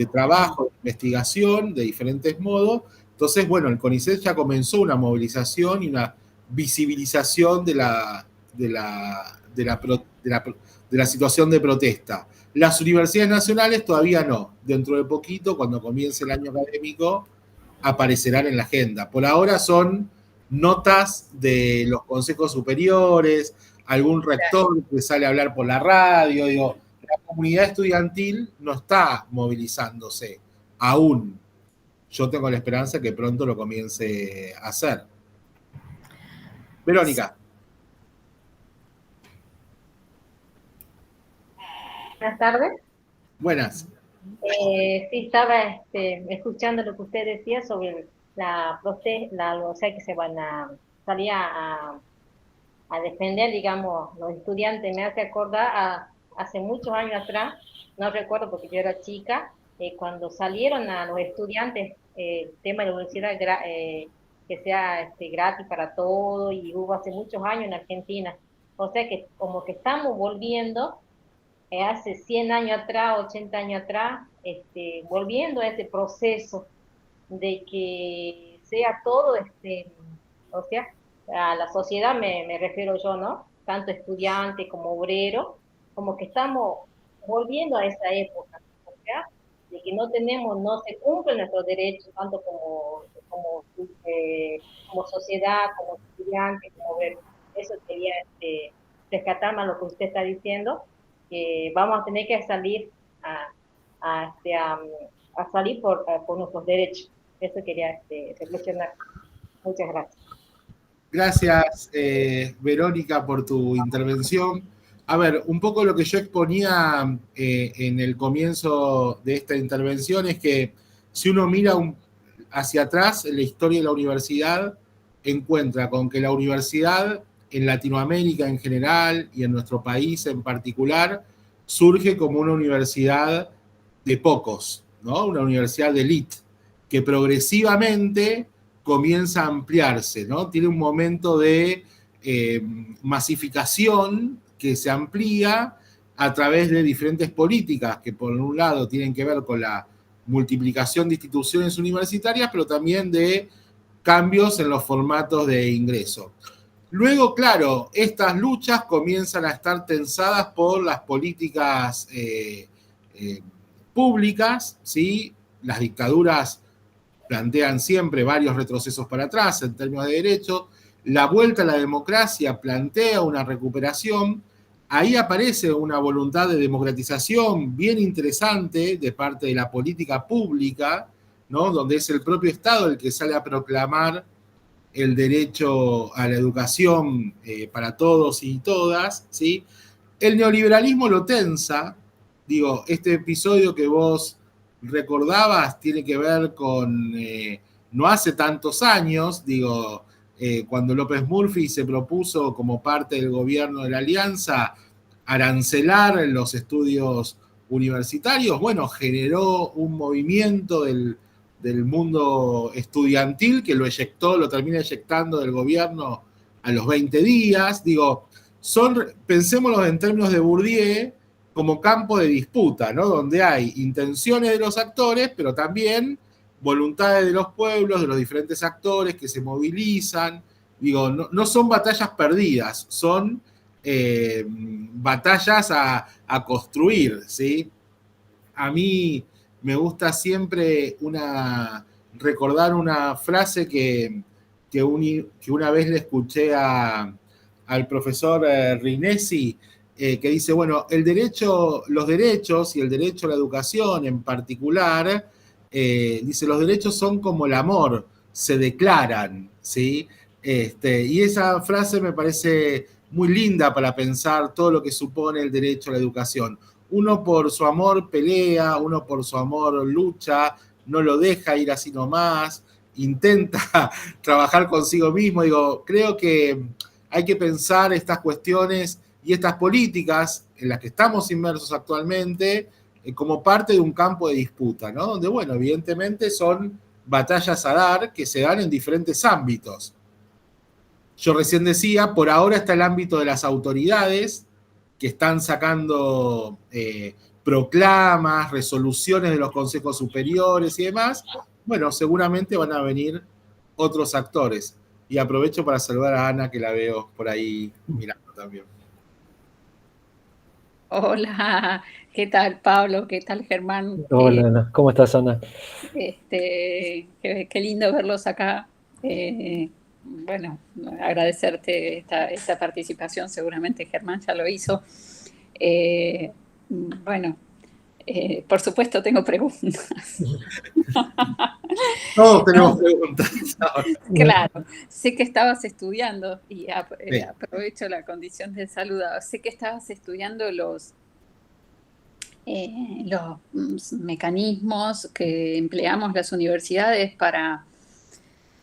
trabajo, de investigación, de diferentes modos. Entonces, bueno, el CONICET ya comenzó una movilización y una visibilización de la situación de protesta. Las universidades nacionales todavía no. Dentro de poquito, cuando comience el año académico, aparecerán en la agenda. Por ahora son notas de los consejos superiores, algún rector que sale a hablar por la radio. Digo, la comunidad estudiantil no está movilizándose aún. Yo tengo la esperanza que pronto lo comience a hacer. Verónica. Buenas tardes. Buenas. Sí, estaba escuchando lo que usted decía sobre la protesta, o sea, que se van a salir a defender, digamos, los estudiantes. Me hace acordar a hace muchos años atrás, no recuerdo porque yo era chica, cuando salieron a los estudiantes el tema de la universidad que sea gratis para todos, y hubo hace muchos años en Argentina. O sea que como que estamos volviendo hace 100 años atrás, 80 años atrás, volviendo a ese proceso de que sea todo, o sea, a la sociedad me refiero yo, ¿no? Tanto estudiante como obrero, como que estamos volviendo a esa época, o sea, de que no se cumplen nuestros derechos, tanto como sociedad, como estudiante, como obrero. Eso quería rescatar más lo que usted está diciendo, que vamos a tener que salir a salir por nuestros derechos. Eso quería reflexionar. Muchas gracias. Gracias, Verónica, por tu intervención. A ver, un poco lo que yo exponía en el comienzo de esta intervención es que si uno mira hacia atrás en la historia de la universidad, encuentra con que la universidad en Latinoamérica en general y en nuestro país en particular surge como una universidad de pocos, ¿no? Una universidad de élite, que progresivamente comienza a ampliarse, ¿no? Tiene un momento de masificación que se amplía a través de diferentes políticas que por un lado tienen que ver con la multiplicación de instituciones universitarias, pero también de cambios en los formatos de ingreso. Luego, claro, estas luchas comienzan a estar tensadas por las políticas públicas, ¿sí? Las dictaduras plantean siempre varios retrocesos para atrás en términos de derechos. La vuelta a la democracia plantea una recuperación. Ahí aparece una voluntad de democratización bien interesante de parte de la política pública, ¿no? Donde es el propio Estado el que sale a proclamar el derecho a la educación para todos y todas, ¿sí? El neoliberalismo lo tensa. Digo, este episodio que vos recordabas tiene que ver con no hace tantos años, digo, cuando López Murphy se propuso como parte del gobierno de la Alianza arancelar los estudios universitarios, bueno, generó un movimiento del mundo estudiantil que lo termina eyectando del gobierno a los 20 días. Digo, pensémoslo en términos de Bourdieu como campo de disputa, ¿no? Donde hay intenciones de los actores, pero también voluntades de los pueblos, de los diferentes actores que se movilizan. Digo, no son batallas perdidas, son batallas a construir, ¿sí? A mí me gusta siempre recordar una frase que una vez le escuché al profesor Rinesi, que dice, bueno, los derechos y el derecho a la educación en particular, dice, los derechos son como el amor, se declaran, ¿sí? Y esa frase me parece muy linda para pensar todo lo que supone el derecho a la educación. Uno por su amor pelea, uno por su amor lucha, no lo deja ir así nomás, intenta trabajar consigo mismo. Digo, creo que hay que pensar estas cuestiones y estas políticas en las que estamos inmersos actualmente como parte de un campo de disputa, ¿no? Donde, bueno, evidentemente son batallas a dar que se dan en diferentes ámbitos. Yo recién decía, por ahora está el ámbito de las autoridades que están sacando proclamas, resoluciones de los consejos superiores y demás, bueno, seguramente van a venir otros actores. Y aprovecho para saludar a Ana, que la veo por ahí mirando también. Hola, ¿qué tal Pablo? ¿Qué tal Germán? Hola, Ana. ¿Cómo estás, Ana? Qué lindo verlos acá. Bueno, agradecerte esta participación, seguramente Germán ya lo hizo. Bueno, por supuesto tengo preguntas. Todos tenemos preguntas ahora. Claro, sé que estabas estudiando y Sí. aprovecho la condición de saludar. Sé que estabas estudiando los mecanismos que empleamos las universidades para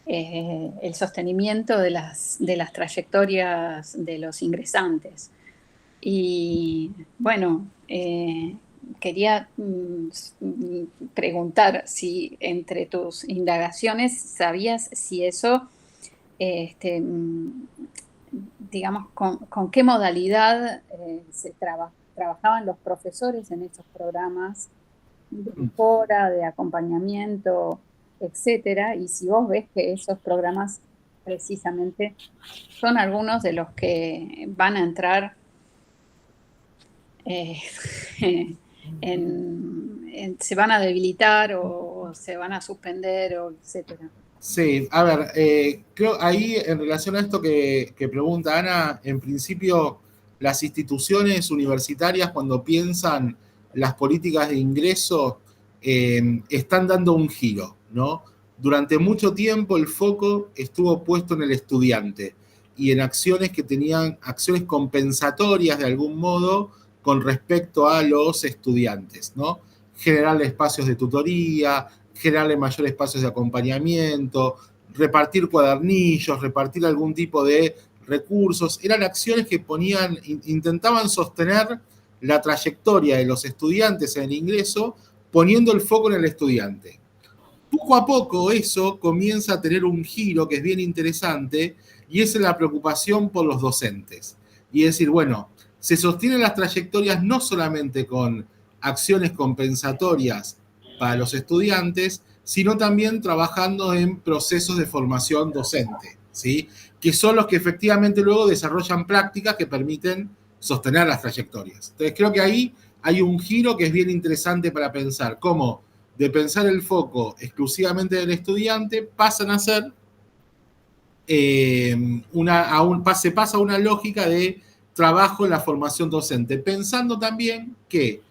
el sostenimiento de las trayectorias de los ingresantes. Y bueno, quería preguntar si entre tus indagaciones sabías si eso, digamos, con qué modalidad se trabajaban los profesores en esos programas de mejora, de acompañamiento, etcétera, y si vos ves que esos programas precisamente son algunos de los que van a entrar se van a debilitar o se van a suspender, o etcétera. Sí, a ver, creo ahí en relación a esto que pregunta Ana, en principio las instituciones universitarias cuando piensan las políticas de ingreso están dando un giro, ¿no? Durante mucho tiempo el foco estuvo puesto en el estudiante y en acciones que tenían acciones compensatorias de algún modo con respecto a los estudiantes, ¿no? Generar espacios de tutoría, generarle mayores espacios de acompañamiento, repartir cuadernillos, repartir algún tipo de recursos. Eran acciones que intentaban sostener la trayectoria de los estudiantes en el ingreso, poniendo el foco en el estudiante. Poco a poco eso comienza a tener un giro que es bien interesante y es la preocupación por los docentes. Y es decir, bueno, se sostienen las trayectorias no solamente con acciones compensatorias para los estudiantes, sino también trabajando en procesos de formación docente, ¿sí? Que son los que efectivamente luego desarrollan prácticas que permiten sostener las trayectorias. Entonces creo que ahí hay un giro que es bien interesante para pensar cómo de pensar el foco exclusivamente del estudiante pasan a ser se pasa a una lógica de trabajo en la formación docente, pensando también que,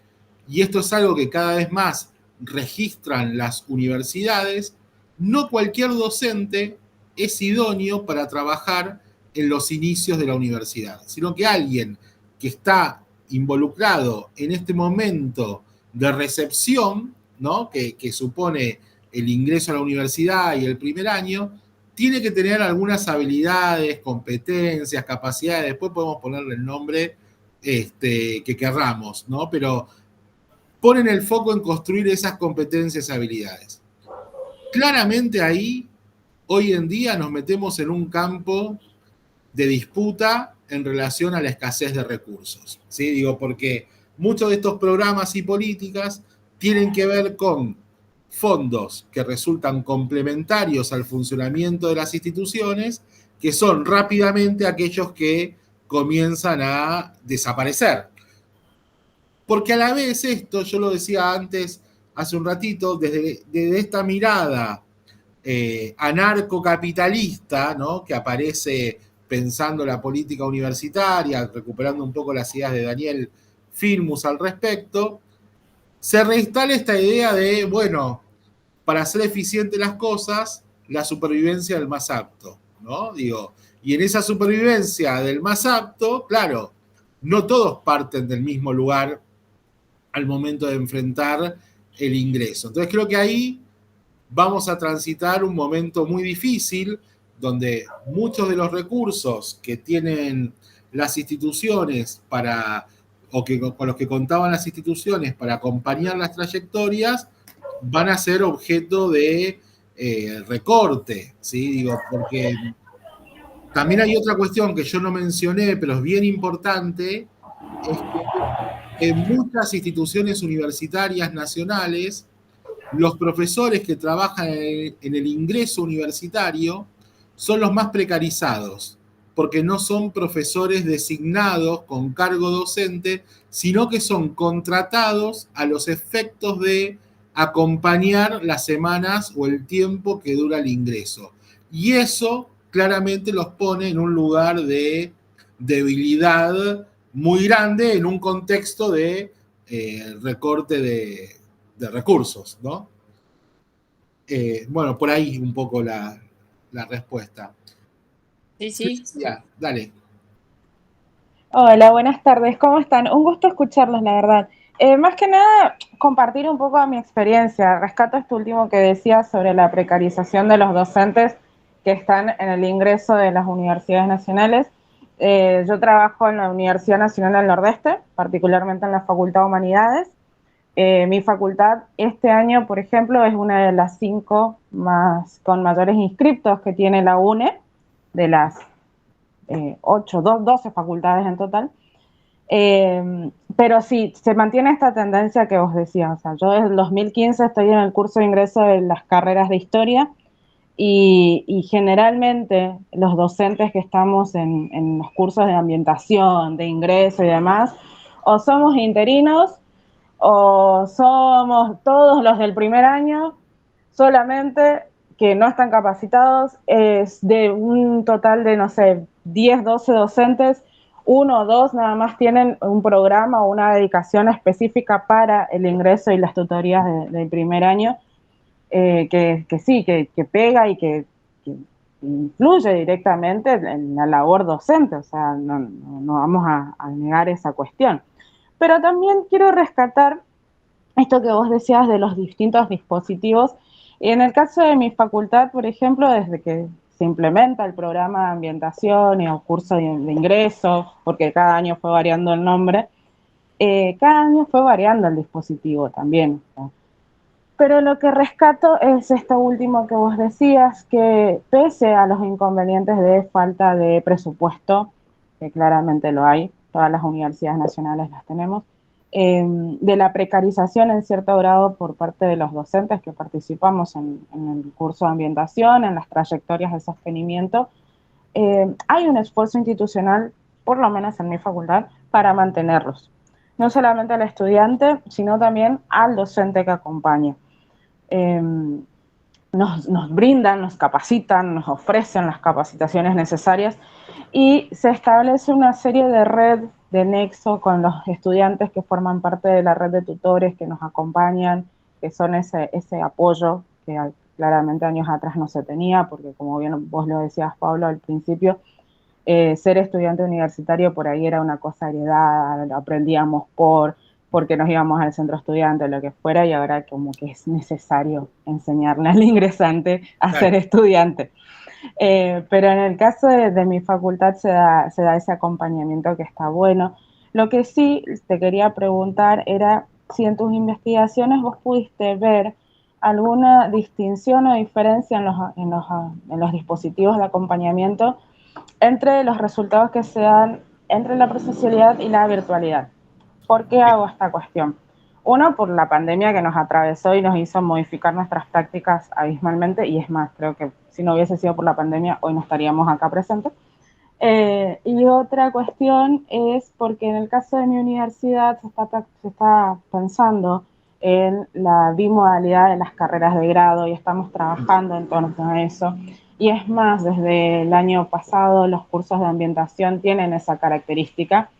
y esto es algo que cada vez más registran las universidades, no cualquier docente es idóneo para trabajar en los inicios de la universidad, sino que alguien que está involucrado en este momento de recepción, ¿no? que supone el ingreso a la universidad y el primer año, tiene que tener algunas habilidades, competencias, capacidades, después podemos ponerle el nombre que querramos, ¿no? Pero ponen el foco en construir esas competencias y habilidades. Claramente ahí, hoy en día, nos metemos en un campo de disputa en relación a la escasez de recursos, ¿sí? Digo, porque muchos de estos programas y políticas tienen que ver con fondos que resultan complementarios al funcionamiento de las instituciones, que son rápidamente aquellos que comienzan a desaparecer. Porque a la vez esto, yo lo decía antes, hace un ratito, desde esta mirada anarcocapitalista, ¿no? Que aparece pensando la política universitaria, recuperando un poco las ideas de Daniel Firmus al respecto, se reinstala esta idea de, bueno, para hacer eficientes las cosas, la supervivencia del más apto, ¿no? Digo, y en esa supervivencia del más apto, claro, no todos parten del mismo lugar al momento de enfrentar el ingreso. Entonces creo que ahí vamos a transitar un momento muy difícil, donde muchos de los recursos que tienen las instituciones con los que contaban las instituciones para acompañar las trayectorias, van a ser objeto de recorte, ¿sí? Digo, porque también hay otra cuestión que yo no mencioné, pero es bien importante, es que en muchas instituciones universitarias nacionales, los profesores que trabajan en el ingreso universitario son los más precarizados, porque no son profesores designados con cargo docente, sino que son contratados a los efectos de acompañar las semanas o el tiempo que dura el ingreso. Y eso claramente los pone en un lugar de debilidad muy grande en un contexto de recorte de recursos, ¿no? Bueno, por ahí un poco la respuesta. Sí. Ya, dale. Hola, buenas tardes, ¿cómo están? Un gusto escucharlos, la verdad. Más que nada, compartir un poco de mi experiencia. Rescato esto último que decía sobre la precarización de los docentes que están en el ingreso de las universidades nacionales. Yo trabajo en la Universidad Nacional del Nordeste, particularmente en la Facultad de Humanidades. Mi facultad este año, por ejemplo, es una de las 5 con mayores inscriptos que tiene la UNE, de las 12 facultades en total. Pero sí, se mantiene esta tendencia que vos decías. O sea, yo desde el 2015 estoy en el curso de ingreso de las carreras de historia y generalmente los docentes que estamos en los cursos de ambientación, de ingreso y demás, o somos interinos o somos todos los del primer año, solamente que no están capacitados. Es de un total de, no sé, 10, 12 docentes, 1 o 2 nada más tienen un programa o una dedicación específica para el ingreso y las tutorías del primer año, que sí, que pega y que influye directamente en la labor docente. O sea, no vamos a negar esa cuestión. Pero también quiero rescatar esto que vos decías de los distintos dispositivos. Y en el caso de mi facultad, por ejemplo, desde que se implementa el programa de ambientación y el curso de ingreso, porque cada año fue variando el nombre, cada año fue variando el dispositivo también. Pero lo que rescato es esto último que vos decías, que pese a los inconvenientes de falta de presupuesto, que claramente lo hay, todas las universidades nacionales las tenemos, de la precarización en cierto grado por parte de los docentes que participamos en el curso de ambientación, en las trayectorias de sostenimiento, hay un esfuerzo institucional, por lo menos en mi facultad, para mantenerlos. No solamente al estudiante, sino también al docente que acompaña. Nos brindan, nos capacitan, nos ofrecen las capacitaciones necesarias y se establece una serie de red de nexo con los estudiantes que forman parte de la red de tutores que nos acompañan, que son ese apoyo que claramente años atrás no se tenía, porque como bien vos lo decías, Pablo, al principio, ser estudiante universitario por ahí era una cosa heredada, lo aprendíamos porque nos íbamos al centro estudiante o lo que fuera, y ahora como que es necesario enseñarle al ingresante a ser estudiante. Pero en el caso de mi facultad se da ese acompañamiento que está bueno. Lo que sí te quería preguntar era si en tus investigaciones vos pudiste ver alguna distinción o diferencia en los dispositivos de acompañamiento entre los resultados que se dan entre la presencialidad y la virtualidad. ¿Por qué hago esta cuestión? Uno, por la pandemia que nos atravesó y nos hizo modificar nuestras prácticas abismalmente, y es más, creo que si no hubiese sido por la pandemia, hoy no estaríamos acá presentes. Y otra cuestión es porque en el caso de mi universidad se está pensando en la bimodalidad de las carreras de grado y estamos trabajando en torno a eso. Y es más, desde el año pasado los cursos de ambientación tienen esa característica,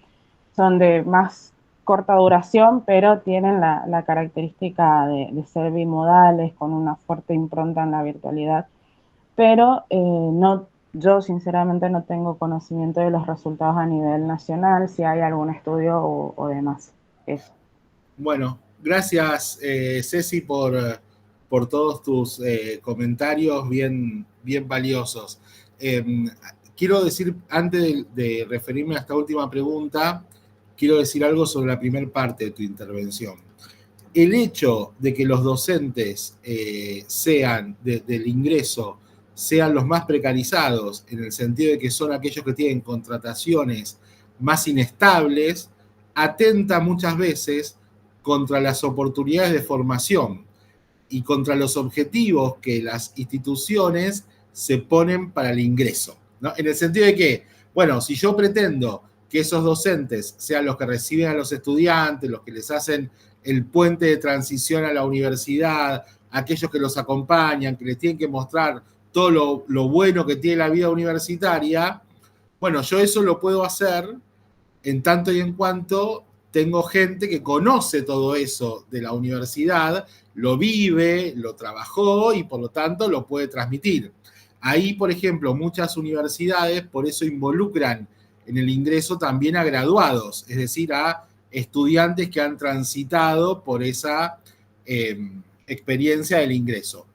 son de más corta duración, pero tienen la característica de ser bimodales, con una fuerte impronta en la virtualidad. Pero yo sinceramente no tengo conocimiento de los resultados a nivel nacional, si hay algún estudio o demás. Eso. Bueno, gracias Ceci por todos tus comentarios bien valiosos. Quiero decir, antes de referirme a esta última pregunta, quiero decir algo sobre la primera parte de tu intervención. El hecho de que los docentes sean del ingreso, sean los más precarizados, en el sentido de que son aquellos que tienen contrataciones más inestables, atenta muchas veces contra las oportunidades de formación y contra los objetivos que las instituciones se ponen para el ingreso, ¿no? En el sentido de que, bueno, si yo pretendo que esos docentes sean los que reciben a los estudiantes, los que les hacen el puente de transición a la universidad, aquellos que los acompañan, que les tienen que mostrar todo lo bueno que tiene la vida universitaria, bueno, yo eso lo puedo hacer en tanto y en cuanto tengo gente que conoce todo eso de la universidad, lo vive, lo trabajó y por lo tanto lo puede transmitir. Ahí, por ejemplo, muchas universidades por eso involucran en el ingreso también a graduados, es decir, a estudiantes que han transitado por esa experiencia del ingreso.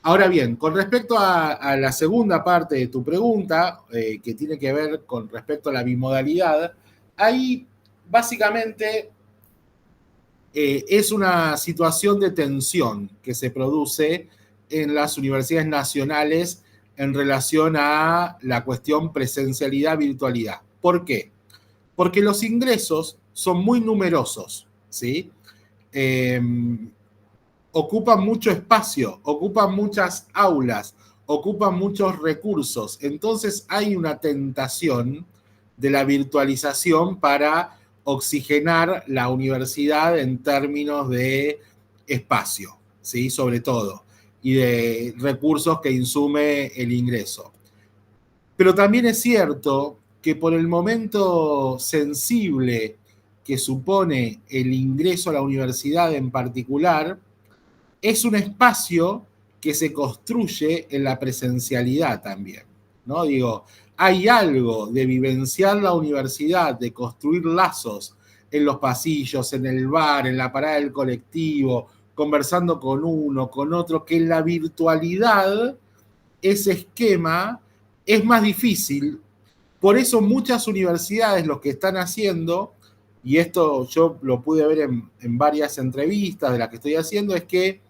Ahora bien, con respecto a la segunda parte de tu pregunta, que tiene que ver con respecto a la bimodalidad, ahí básicamente es una situación de tensión que se produce en las universidades nacionales en relación a la cuestión presencialidad-virtualidad. ¿Por qué? Porque los ingresos son muy numerosos, ¿sí? Ocupan mucho espacio, ocupan muchas aulas, ocupan muchos recursos. Entonces hay una tentación de la virtualización para oxigenar la universidad en términos de espacio, ¿sí? Sobre todo, y de recursos que insume el ingreso. Pero también es cierto que por el momento sensible que supone el ingreso a la universidad en particular, es un espacio que se construye en la presencialidad también, ¿no? Digo, hay algo de vivenciar la universidad, de construir lazos en los pasillos, en el bar, en la parada del colectivo, conversando con uno, con otro, que en la virtualidad ese esquema es más difícil. Por eso muchas universidades lo que están haciendo, y esto yo lo pude ver en varias entrevistas de las que estoy haciendo, es que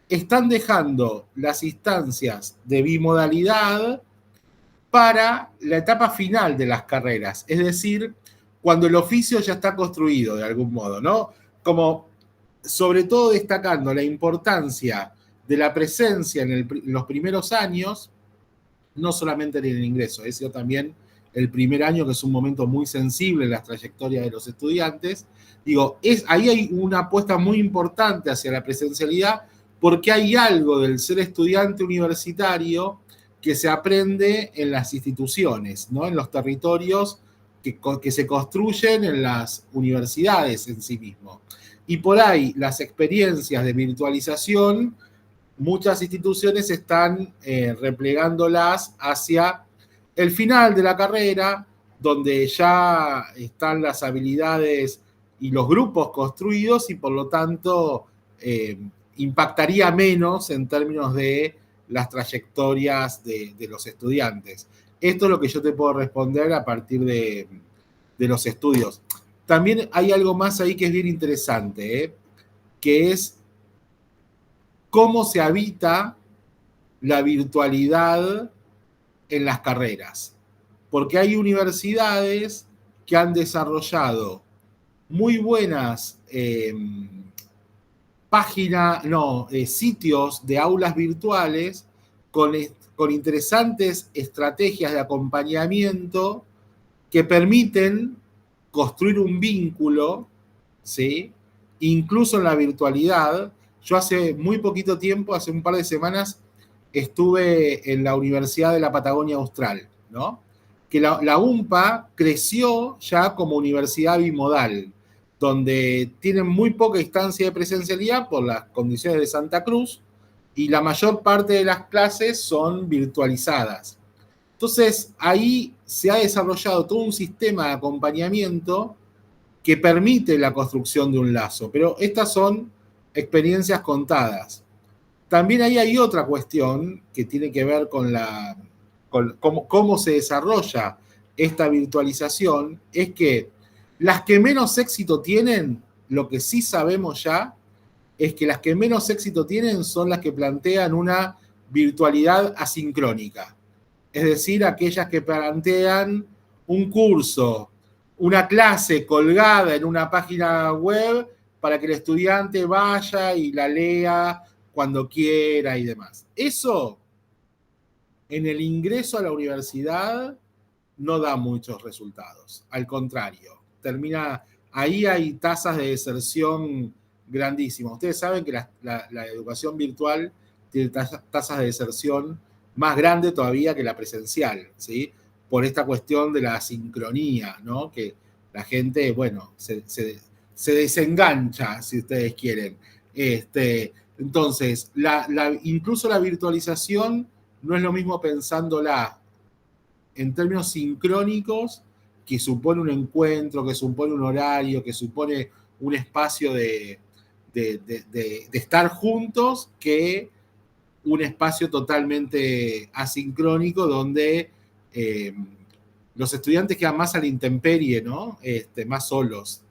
están dejando las instancias de bimodalidad para la etapa final de las carreras, es decir, cuando el oficio ya está construido de algún modo, ¿no? Como sobre todo destacando la importancia de la presencia en los primeros años, no solamente en el ingreso, es decir, también el primer año, que es un momento muy sensible en las trayectorias de los estudiantes. Digo, ahí hay una apuesta muy importante hacia la presencialidad, porque hay algo del ser estudiante universitario que se aprende en las instituciones, ¿no? En los territorios que se construyen en las universidades en sí mismos. Y por ahí las experiencias de virtualización, muchas instituciones están replegándolas hacia el final de la carrera, donde ya están las habilidades y los grupos construidos y por lo tanto impactaría menos en términos de las trayectorias de los estudiantes. Esto es lo que yo te puedo responder a partir de los estudios. También hay algo más ahí que es bien interesante, que es cómo se habita la virtualidad en las carreras. Porque hay universidades que han desarrollado muy buenas sitios de aulas virtuales con interesantes estrategias de acompañamiento que permiten construir un vínculo, ¿sí? Incluso en la virtualidad. Yo hace muy poquito tiempo, hace un par de semanas, estuve en la Universidad de la Patagonia Austral, ¿no? Que la UMPA creció ya como universidad bimodal, donde tienen muy poca instancia de presencialidad por las condiciones de Santa Cruz, y la mayor parte de las clases son virtualizadas. Entonces, ahí se ha desarrollado todo un sistema de acompañamiento que permite la construcción de un lazo, pero estas son experiencias contadas. También ahí hay otra cuestión que tiene que ver con cómo se desarrolla esta virtualización, es que las que menos éxito tienen, lo que sí sabemos ya, es que las que menos éxito tienen son las que plantean una virtualidad asincrónica. Es decir, aquellas que plantean un curso una clase colgada en una página web para que el estudiante vaya y la lea cuando quiera y demás. Eso, en el ingreso a la universidad, no da muchos resultados. Al contrario, ahí hay tasas de deserción grandísimas. Ustedes saben que la educación virtual tiene tasas de deserción más grandes todavía que la presencial, ¿sí? Por esta cuestión de la sincronía, ¿no? Que la gente, bueno, se desengancha, si ustedes quieren. Entonces, incluso la virtualización no es lo mismo pensándola en términos sincrónicos, que supone un encuentro, que supone un horario, que supone un espacio de estar juntos, que un espacio totalmente asincrónico donde los estudiantes quedan más a la intemperie, ¿no? Más solos.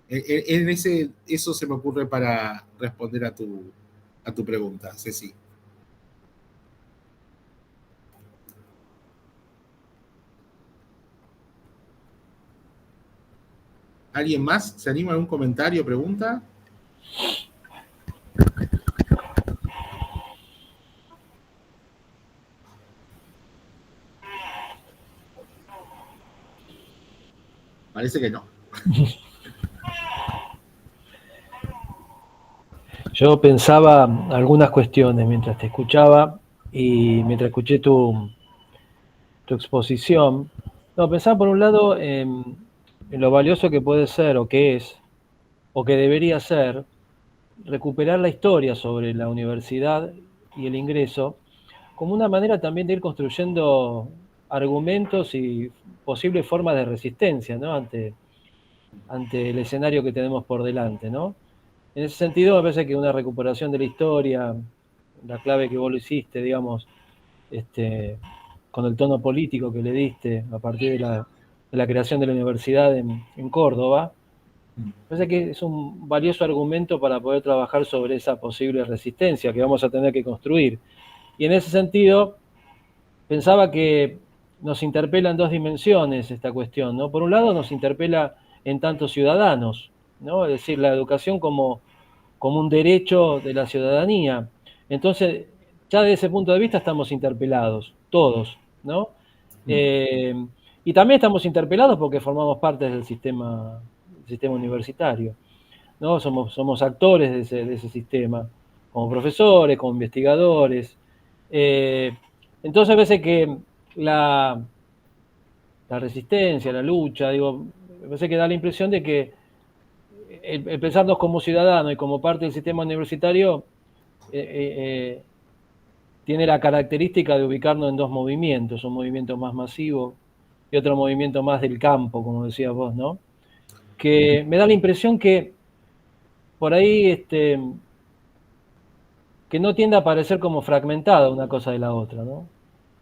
Eso se me ocurre para responder a tu pregunta, Ceci. ¿Alguien más se anima a algún comentario o pregunta? Parece que no. Yo pensaba algunas cuestiones mientras te escuchaba y mientras escuché tu exposición. No, pensaba por un lado en lo valioso que puede ser o que es o que debería ser recuperar la historia sobre la universidad y el ingreso como una manera también de ir construyendo argumentos y posibles formas de resistencia, ¿no? ante el escenario que tenemos por delante, ¿no? En ese sentido, me parece que una recuperación de la historia, la clave que vos lo hiciste, digamos, con el tono político que le diste a partir de la creación de la universidad en Córdoba, me parece que es un valioso argumento para poder trabajar sobre esa posible resistencia que vamos a tener que construir. Y en ese sentido, pensaba que nos interpela en dos dimensiones esta cuestión, ¿no? Por un lado, nos interpela en tantos ciudadanos, ¿no? Es decir, la educación como un derecho de la ciudadanía. Entonces, ya desde ese punto de vista estamos interpelados, todos, ¿no? Y también estamos interpelados porque formamos parte del sistema universitario, ¿no? Somos actores de ese sistema, como profesores, como investigadores. Entonces, a veces que la resistencia, la lucha, digo, a veces que da la impresión de que el pensarnos como ciudadanos y como parte del sistema universitario tiene la característica de ubicarnos en dos movimientos, un movimiento más masivo y otro movimiento más del campo, como decías vos, ¿no? Que me da la impresión que por ahí que no tiende a parecer como fragmentada una cosa de la otra, ¿no?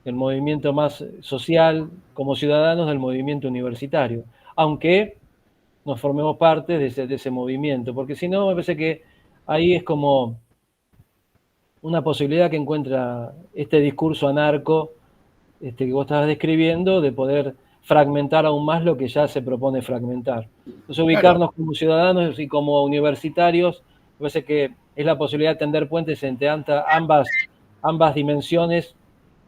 El movimiento más social como ciudadanos del movimiento universitario, aunque nos formemos parte de ese movimiento, porque si no, me parece que ahí es como una posibilidad que encuentra este discurso anarco que vos estabas describiendo, de poder fragmentar aún más lo que ya se propone fragmentar. Entonces, ubicarnos como ciudadanos y como universitarios, me parece que es la posibilidad de tender puentes entre ambas dimensiones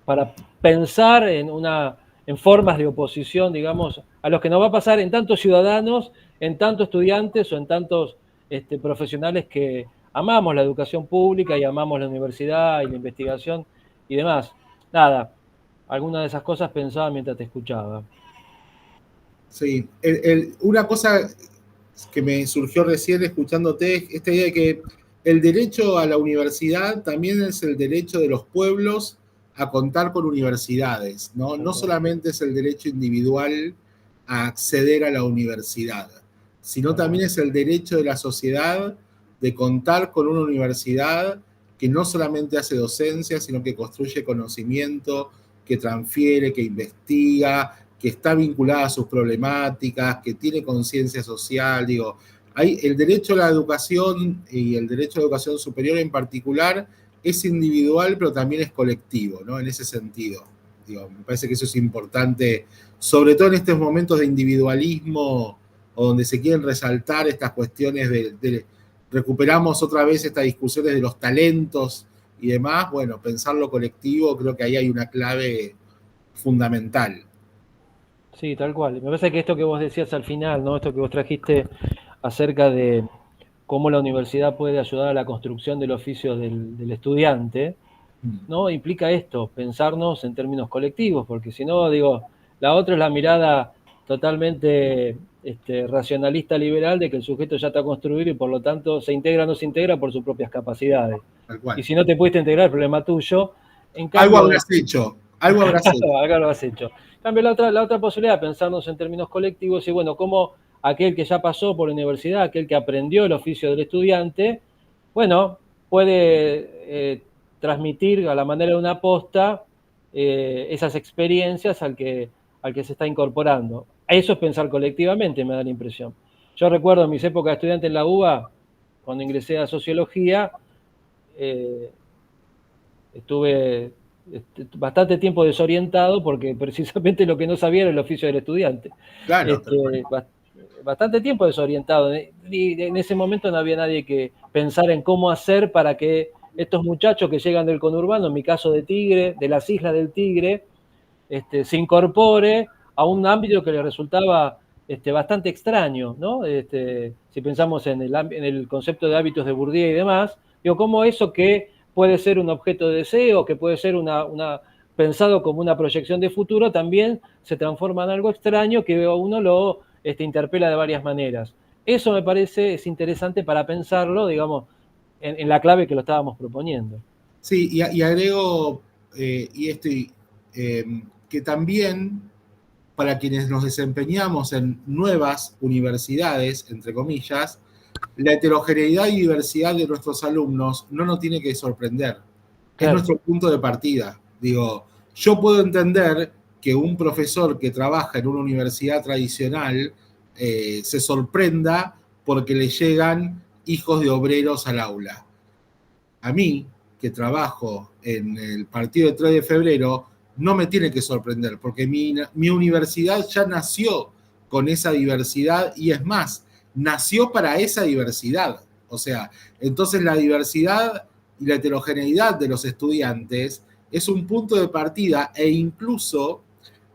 para pensar en formas de oposición, digamos, a lo que nos va a pasar en tantos ciudadanos, en tantos estudiantes o en tantos profesionales que amamos la educación pública y amamos la universidad y la investigación y demás. Nada, alguna de esas cosas pensaba mientras te escuchaba. Sí, una cosa que me surgió recién escuchándote, esta idea de que el derecho a la universidad también es el derecho de los pueblos a contar con universidades, ¿no? No solamente es el derecho individual a acceder a la universidad, sino también es el derecho de la sociedad de contar con una universidad que no solamente hace docencia, sino que construye conocimiento, que transfiere, que investiga, que está vinculada a sus problemáticas, que tiene conciencia social, digo, hay el derecho a la educación y el derecho a la educación superior en particular es individual, pero también es colectivo, ¿no? En ese sentido. Digo, me parece que eso es importante, sobre todo en estos momentos de individualismo o donde se quieren resaltar estas cuestiones recuperamos otra vez estas discusiones de los talentos y demás. Bueno, pensar lo colectivo, creo que ahí hay una clave fundamental. Sí, tal cual. Me parece que esto que vos decías al final, ¿no? Esto que vos trajiste acerca de cómo la universidad puede ayudar a la construcción del oficio del estudiante, ¿no? Implica esto, pensarnos en términos colectivos, porque si no, digo, la otra es la mirada totalmente racionalista liberal de que el sujeto ya está construido y por lo tanto se integra o no se integra por sus propias capacidades. Tal cual. Y si no te pudiste integrar, el problema tuyo. En cambio, algo habrás hecho. Algo habrás hecho. Algo lo has hecho. En cambio, la otra posibilidad de pensarnos en términos colectivos y bueno, cómo aquel que ya pasó por la universidad, aquel que aprendió el oficio del estudiante, bueno, puede transmitir a la manera de una posta esas experiencias al que se está incorporando. Eso es pensar colectivamente, me da la impresión. Yo recuerdo en mis épocas de estudiante en la UBA, cuando ingresé a Sociología, estuve bastante tiempo desorientado porque precisamente lo que no sabía era el oficio del estudiante. Claro. Bastante tiempo desorientado. Y en ese momento no había nadie que pensara en cómo hacer para que estos muchachos que llegan del conurbano, en mi caso de Tigre, de las Islas del Tigre, se incorpore a un ámbito que les resultaba bastante extraño, ¿no? Si pensamos en el concepto de hábitos de Bourdieu y demás, digo, cómo eso que puede ser un objeto de deseo, que puede ser pensado como una proyección de futuro, también se transforma en algo extraño que uno lo interpela de varias maneras. Eso me parece es interesante para pensarlo, digamos, en la clave que lo estábamos proponiendo. Sí, y agrego, que también para quienes nos desempeñamos en nuevas universidades, entre comillas, la heterogeneidad y diversidad de nuestros alumnos no nos tiene que sorprender. Claro. Es nuestro punto de partida. Digo, yo puedo entender que un profesor que trabaja en una universidad tradicional se sorprenda porque le llegan hijos de obreros al aula. A mí, que trabajo en el partido de 3 de febrero, no me tiene que sorprender, porque mi universidad ya nació con esa diversidad y es más, nació para esa diversidad. O sea, entonces la diversidad y la heterogeneidad de los estudiantes es un punto de partida e incluso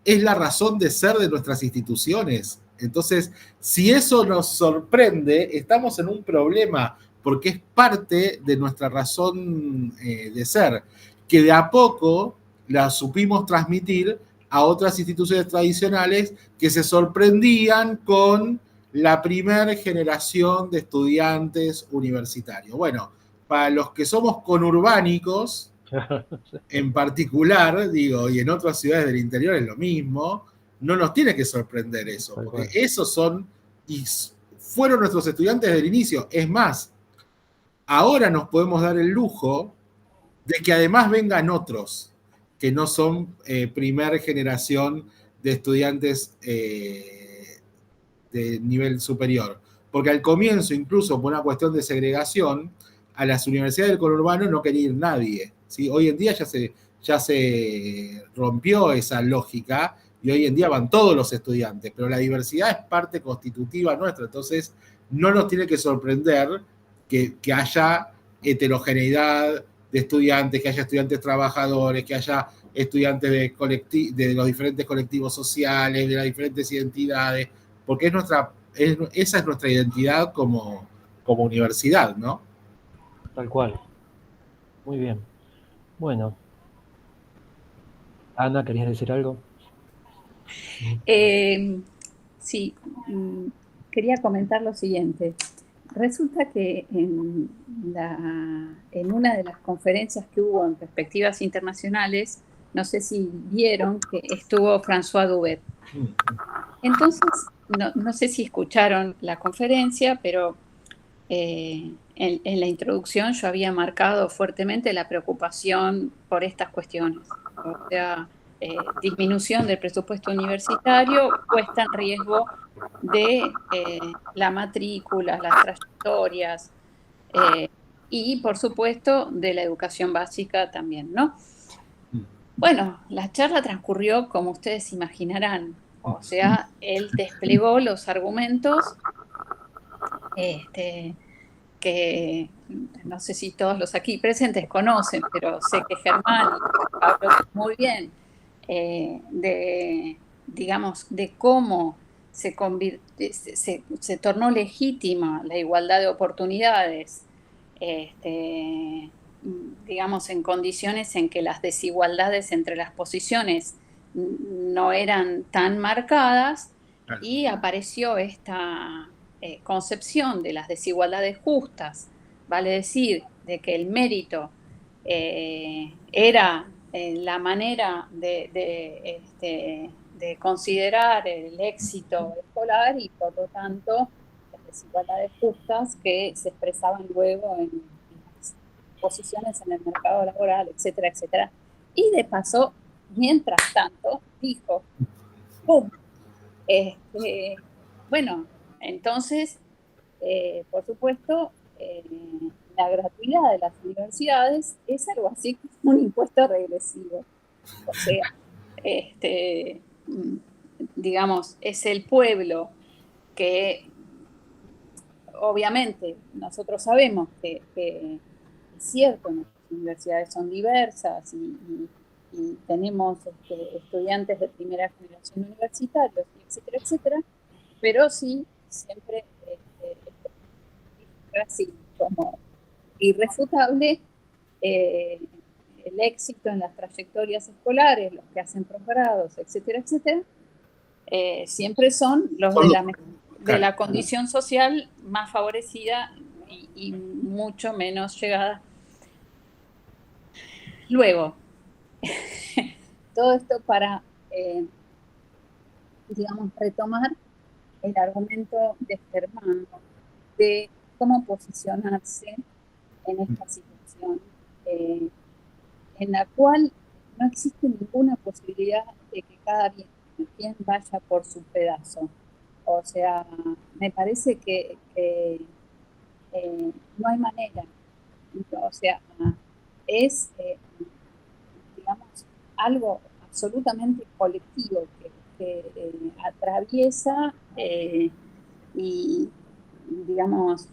es la razón de ser de nuestras instituciones. Entonces, si eso nos sorprende, estamos en un problema, porque es parte de nuestra razón de ser, que de a poco la supimos transmitir a otras instituciones tradicionales que se sorprendían con la primera generación de estudiantes universitarios. Bueno, para los que somos conurbánicos, en particular, digo, y en otras ciudades del interior es lo mismo, no nos tiene que sorprender eso, porque esos son y fueron nuestros estudiantes desde el inicio. Es más, ahora nos podemos dar el lujo de que además vengan otros que no son primera generación de estudiantes de nivel superior. Porque al comienzo, incluso por una cuestión de segregación, a las universidades del conurbano no quería ir nadie. ¿Sí? Hoy en día ya se rompió esa lógica y hoy en día van todos los estudiantes, pero la diversidad es parte constitutiva nuestra, entonces no nos tiene que sorprender que haya heterogeneidad de estudiantes, que haya estudiantes trabajadores, que haya estudiantes de los diferentes colectivos sociales, de las diferentes identidades, porque esa es nuestra identidad como universidad, ¿no? Tal cual. Muy bien. Bueno. Ana, ¿querías decir algo? Sí, quería comentar lo siguiente. Resulta que en una de las conferencias que hubo en Perspectivas Internacionales, no sé si vieron que estuvo François Dubet. Entonces, no sé si escucharon la conferencia, pero en la introducción yo había marcado fuertemente la preocupación por estas cuestiones. O sea, disminución del presupuesto universitario, puesta en riesgo de la matrícula, las trayectorias y, por supuesto, de la educación básica también, ¿no? Bueno, la charla transcurrió como ustedes imaginarán. O sea, él desplegó los argumentos que no sé si todos los aquí presentes conocen, pero sé que Germán y Pablo muy bien, digamos, de cómo se tornó legítima la igualdad de oportunidades, digamos, en condiciones en que las desigualdades entre las posiciones no eran tan marcadas, y apareció esta concepción de las desigualdades justas, vale decir, de que el mérito era la manera de considerar el éxito escolar, y por lo tanto las desigualdades justas que se expresaban luego en las posiciones en el mercado laboral, etcétera, etcétera. Y de paso, mientras tanto, dijo, ¡pum! Bueno, entonces, por supuesto, la gratuidad de las universidades es algo así como un impuesto regresivo. O sea, digamos, es el pueblo que, obviamente, nosotros sabemos que es cierto, nuestras universidades son diversas y tenemos estudiantes de primera generación universitarios, etcétera, etcétera, pero sí siempre así como irrefutable el éxito en las trayectorias escolares, los que hacen posgrados, etcétera, etcétera, siempre son los de la condición social más favorecida y mucho menos llegada. Luego, todo esto para, digamos, retomar el argumento de Germán de cómo posicionarse en esta situación, en la cual no existe ninguna posibilidad de que cada quien vaya por su pedazo. O sea, me parece que no hay manera. O sea, es, digamos, algo absolutamente colectivo que atraviesa y, digamos,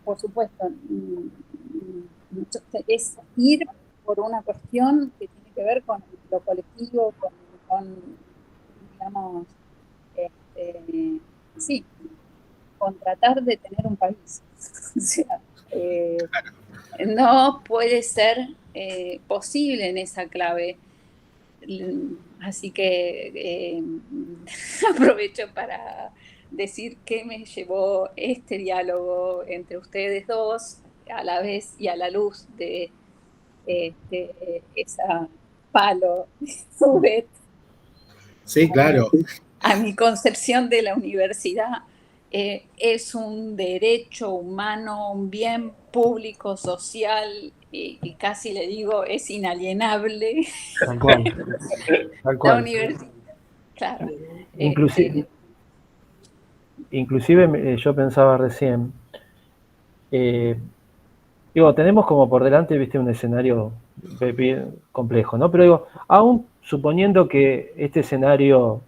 por supuesto, es ir por una cuestión que tiene que ver con lo colectivo, con digamos, sí, con tratar de tener un país. O sea, no puede ser posible en esa clave. Así que aprovecho para decir que me llevó este diálogo entre ustedes dos, a la vez y a la luz de esa palo de Subet. Sí, claro. A mi concepción de la universidad, es un derecho humano, un bien público, social, y casi le digo, es inalienable. Tal cual. Tal cual. La universidad, claro. Inclusive yo pensaba recién, digo, tenemos como por delante, viste, un escenario bien complejo, ¿no? Pero digo, aún suponiendo que este escenario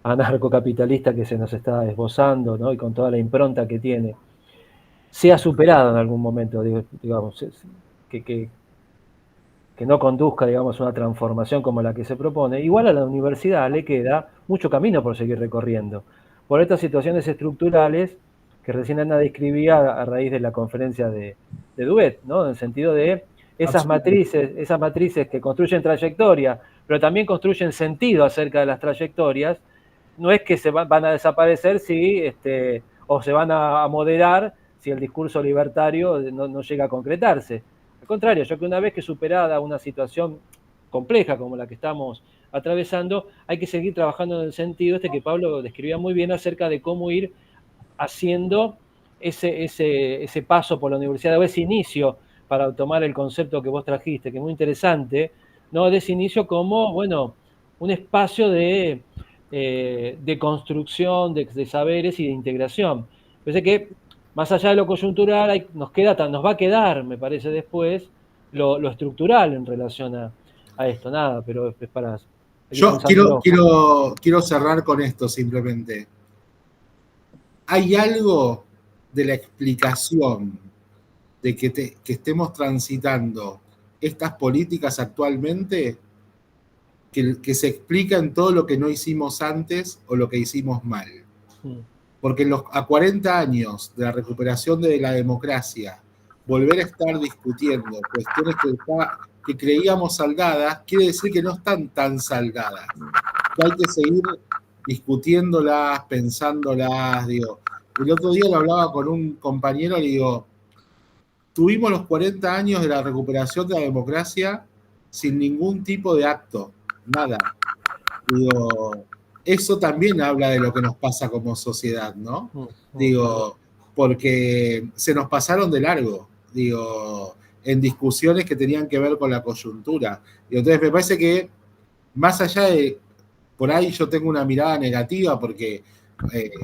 anarcocapitalista que se nos está esbozando, ¿no? Y con toda la impronta que tiene, sea superado en algún momento, digamos, que no conduzca, digamos, a una transformación como la que se propone, igual a la universidad le queda mucho camino por seguir recorriendo, por estas situaciones estructurales que recién Ana describía a raíz de la conferencia de Duet, ¿no? En el sentido de esas matrices que construyen trayectoria, pero también construyen sentido acerca de las trayectorias, no es que van a desaparecer o se van a moderar si el discurso libertario no llega a concretarse. Al contrario, yo creo que una vez que superada una situación compleja como la que estamos atravesando, hay que seguir trabajando en el sentido que Pablo describía muy bien acerca de cómo ir haciendo ese paso por la universidad, o ese inicio, para tomar el concepto que vos trajiste, que es muy interesante, ¿no? De ese inicio como, bueno, un espacio de construcción de saberes y de integración. Pensé que más allá de lo coyuntural, nos va a quedar, me parece, después lo estructural en relación a esto, nada, pero es para... Yo quiero cerrar con esto simplemente. ¿Hay algo de la explicación de que estemos transitando estas políticas actualmente que se explica en todo lo que no hicimos antes o lo que hicimos mal? Porque a 40 años de la recuperación de la democracia, volver a estar discutiendo cuestiones que creíamos saldadas, quiere decir que no están tan saldadas, que hay que seguir discutiéndolas, pensándolas, digo. El otro día lo hablaba con un compañero, le digo, tuvimos los 40 años de la recuperación de la democracia sin ningún tipo de acto, nada. Digo, eso también habla de lo que nos pasa como sociedad, ¿no? Digo, porque se nos pasaron de largo, digo, en discusiones que tenían que ver con la coyuntura. Y entonces me parece que, más allá de, por ahí yo tengo una mirada negativa porque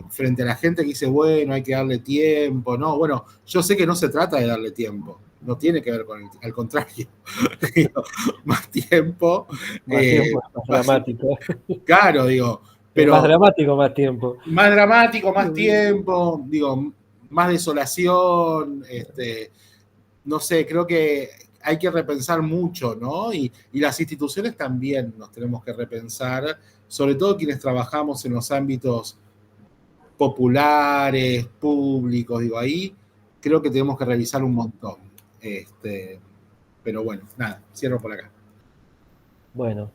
frente a la gente que dice, bueno, hay que darle tiempo, no, bueno, yo sé que no se trata de darle tiempo, no tiene que ver con al contrario, más tiempo. Más tiempo, más dramático. Claro, digo, pero... Más dramático, más tiempo. Más dramático, más tiempo, digo, más desolación, no sé, creo que hay que repensar mucho, ¿no? Y las instituciones también nos tenemos que repensar, sobre todo quienes trabajamos en los ámbitos populares, públicos, digo, ahí creo que tenemos que revisar un montón. Pero bueno, nada, cierro por acá. Bueno,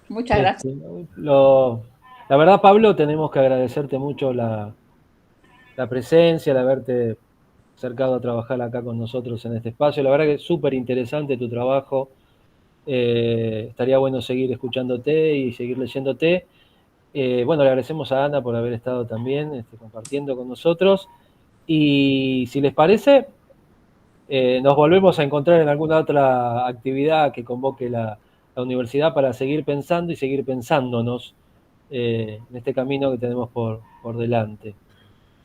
muchas gracias. La verdad, Pablo, tenemos que agradecerte mucho la presencia, el haberte acercado a trabajar acá con nosotros en este espacio. La verdad que es súper interesante tu trabajo. Estaría bueno seguir escuchándote y seguir leyéndote. Bueno, le agradecemos a Ana por haber estado también compartiendo con nosotros. Y si les parece, nos volvemos a encontrar en alguna otra actividad que convoque la universidad para seguir pensando y seguir pensándonos en este camino que tenemos por delante.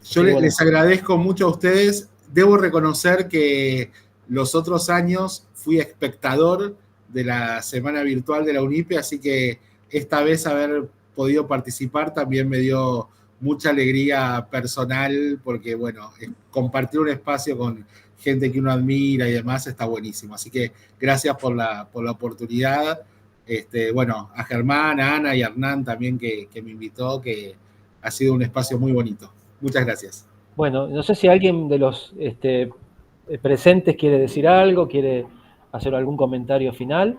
Yo les agradezco mucho a ustedes. Debo reconocer que los otros años fui espectador de la Semana Virtual de la UNIPE, así que esta vez haber podido participar también me dio mucha alegría personal, porque bueno, compartir un espacio con gente que uno admira y demás está buenísimo. Así que gracias por la oportunidad. Bueno, a Germán, a Ana y a Hernán también que me invitó, que ha sido un espacio muy bonito. Muchas gracias. Bueno, no sé si alguien de los presentes quiere decir algo, quiere hacer algún comentario final.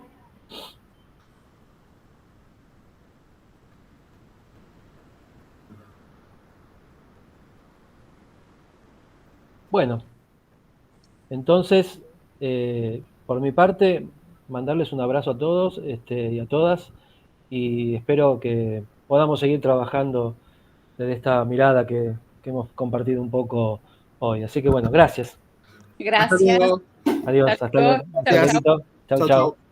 Bueno, entonces, por mi parte, mandarles un abrazo a todos y a todas, y espero que podamos seguir trabajando desde esta mirada que hemos compartido un poco hoy. Así que bueno, gracias. Gracias. Adiós, hasta luego. Chao, chau.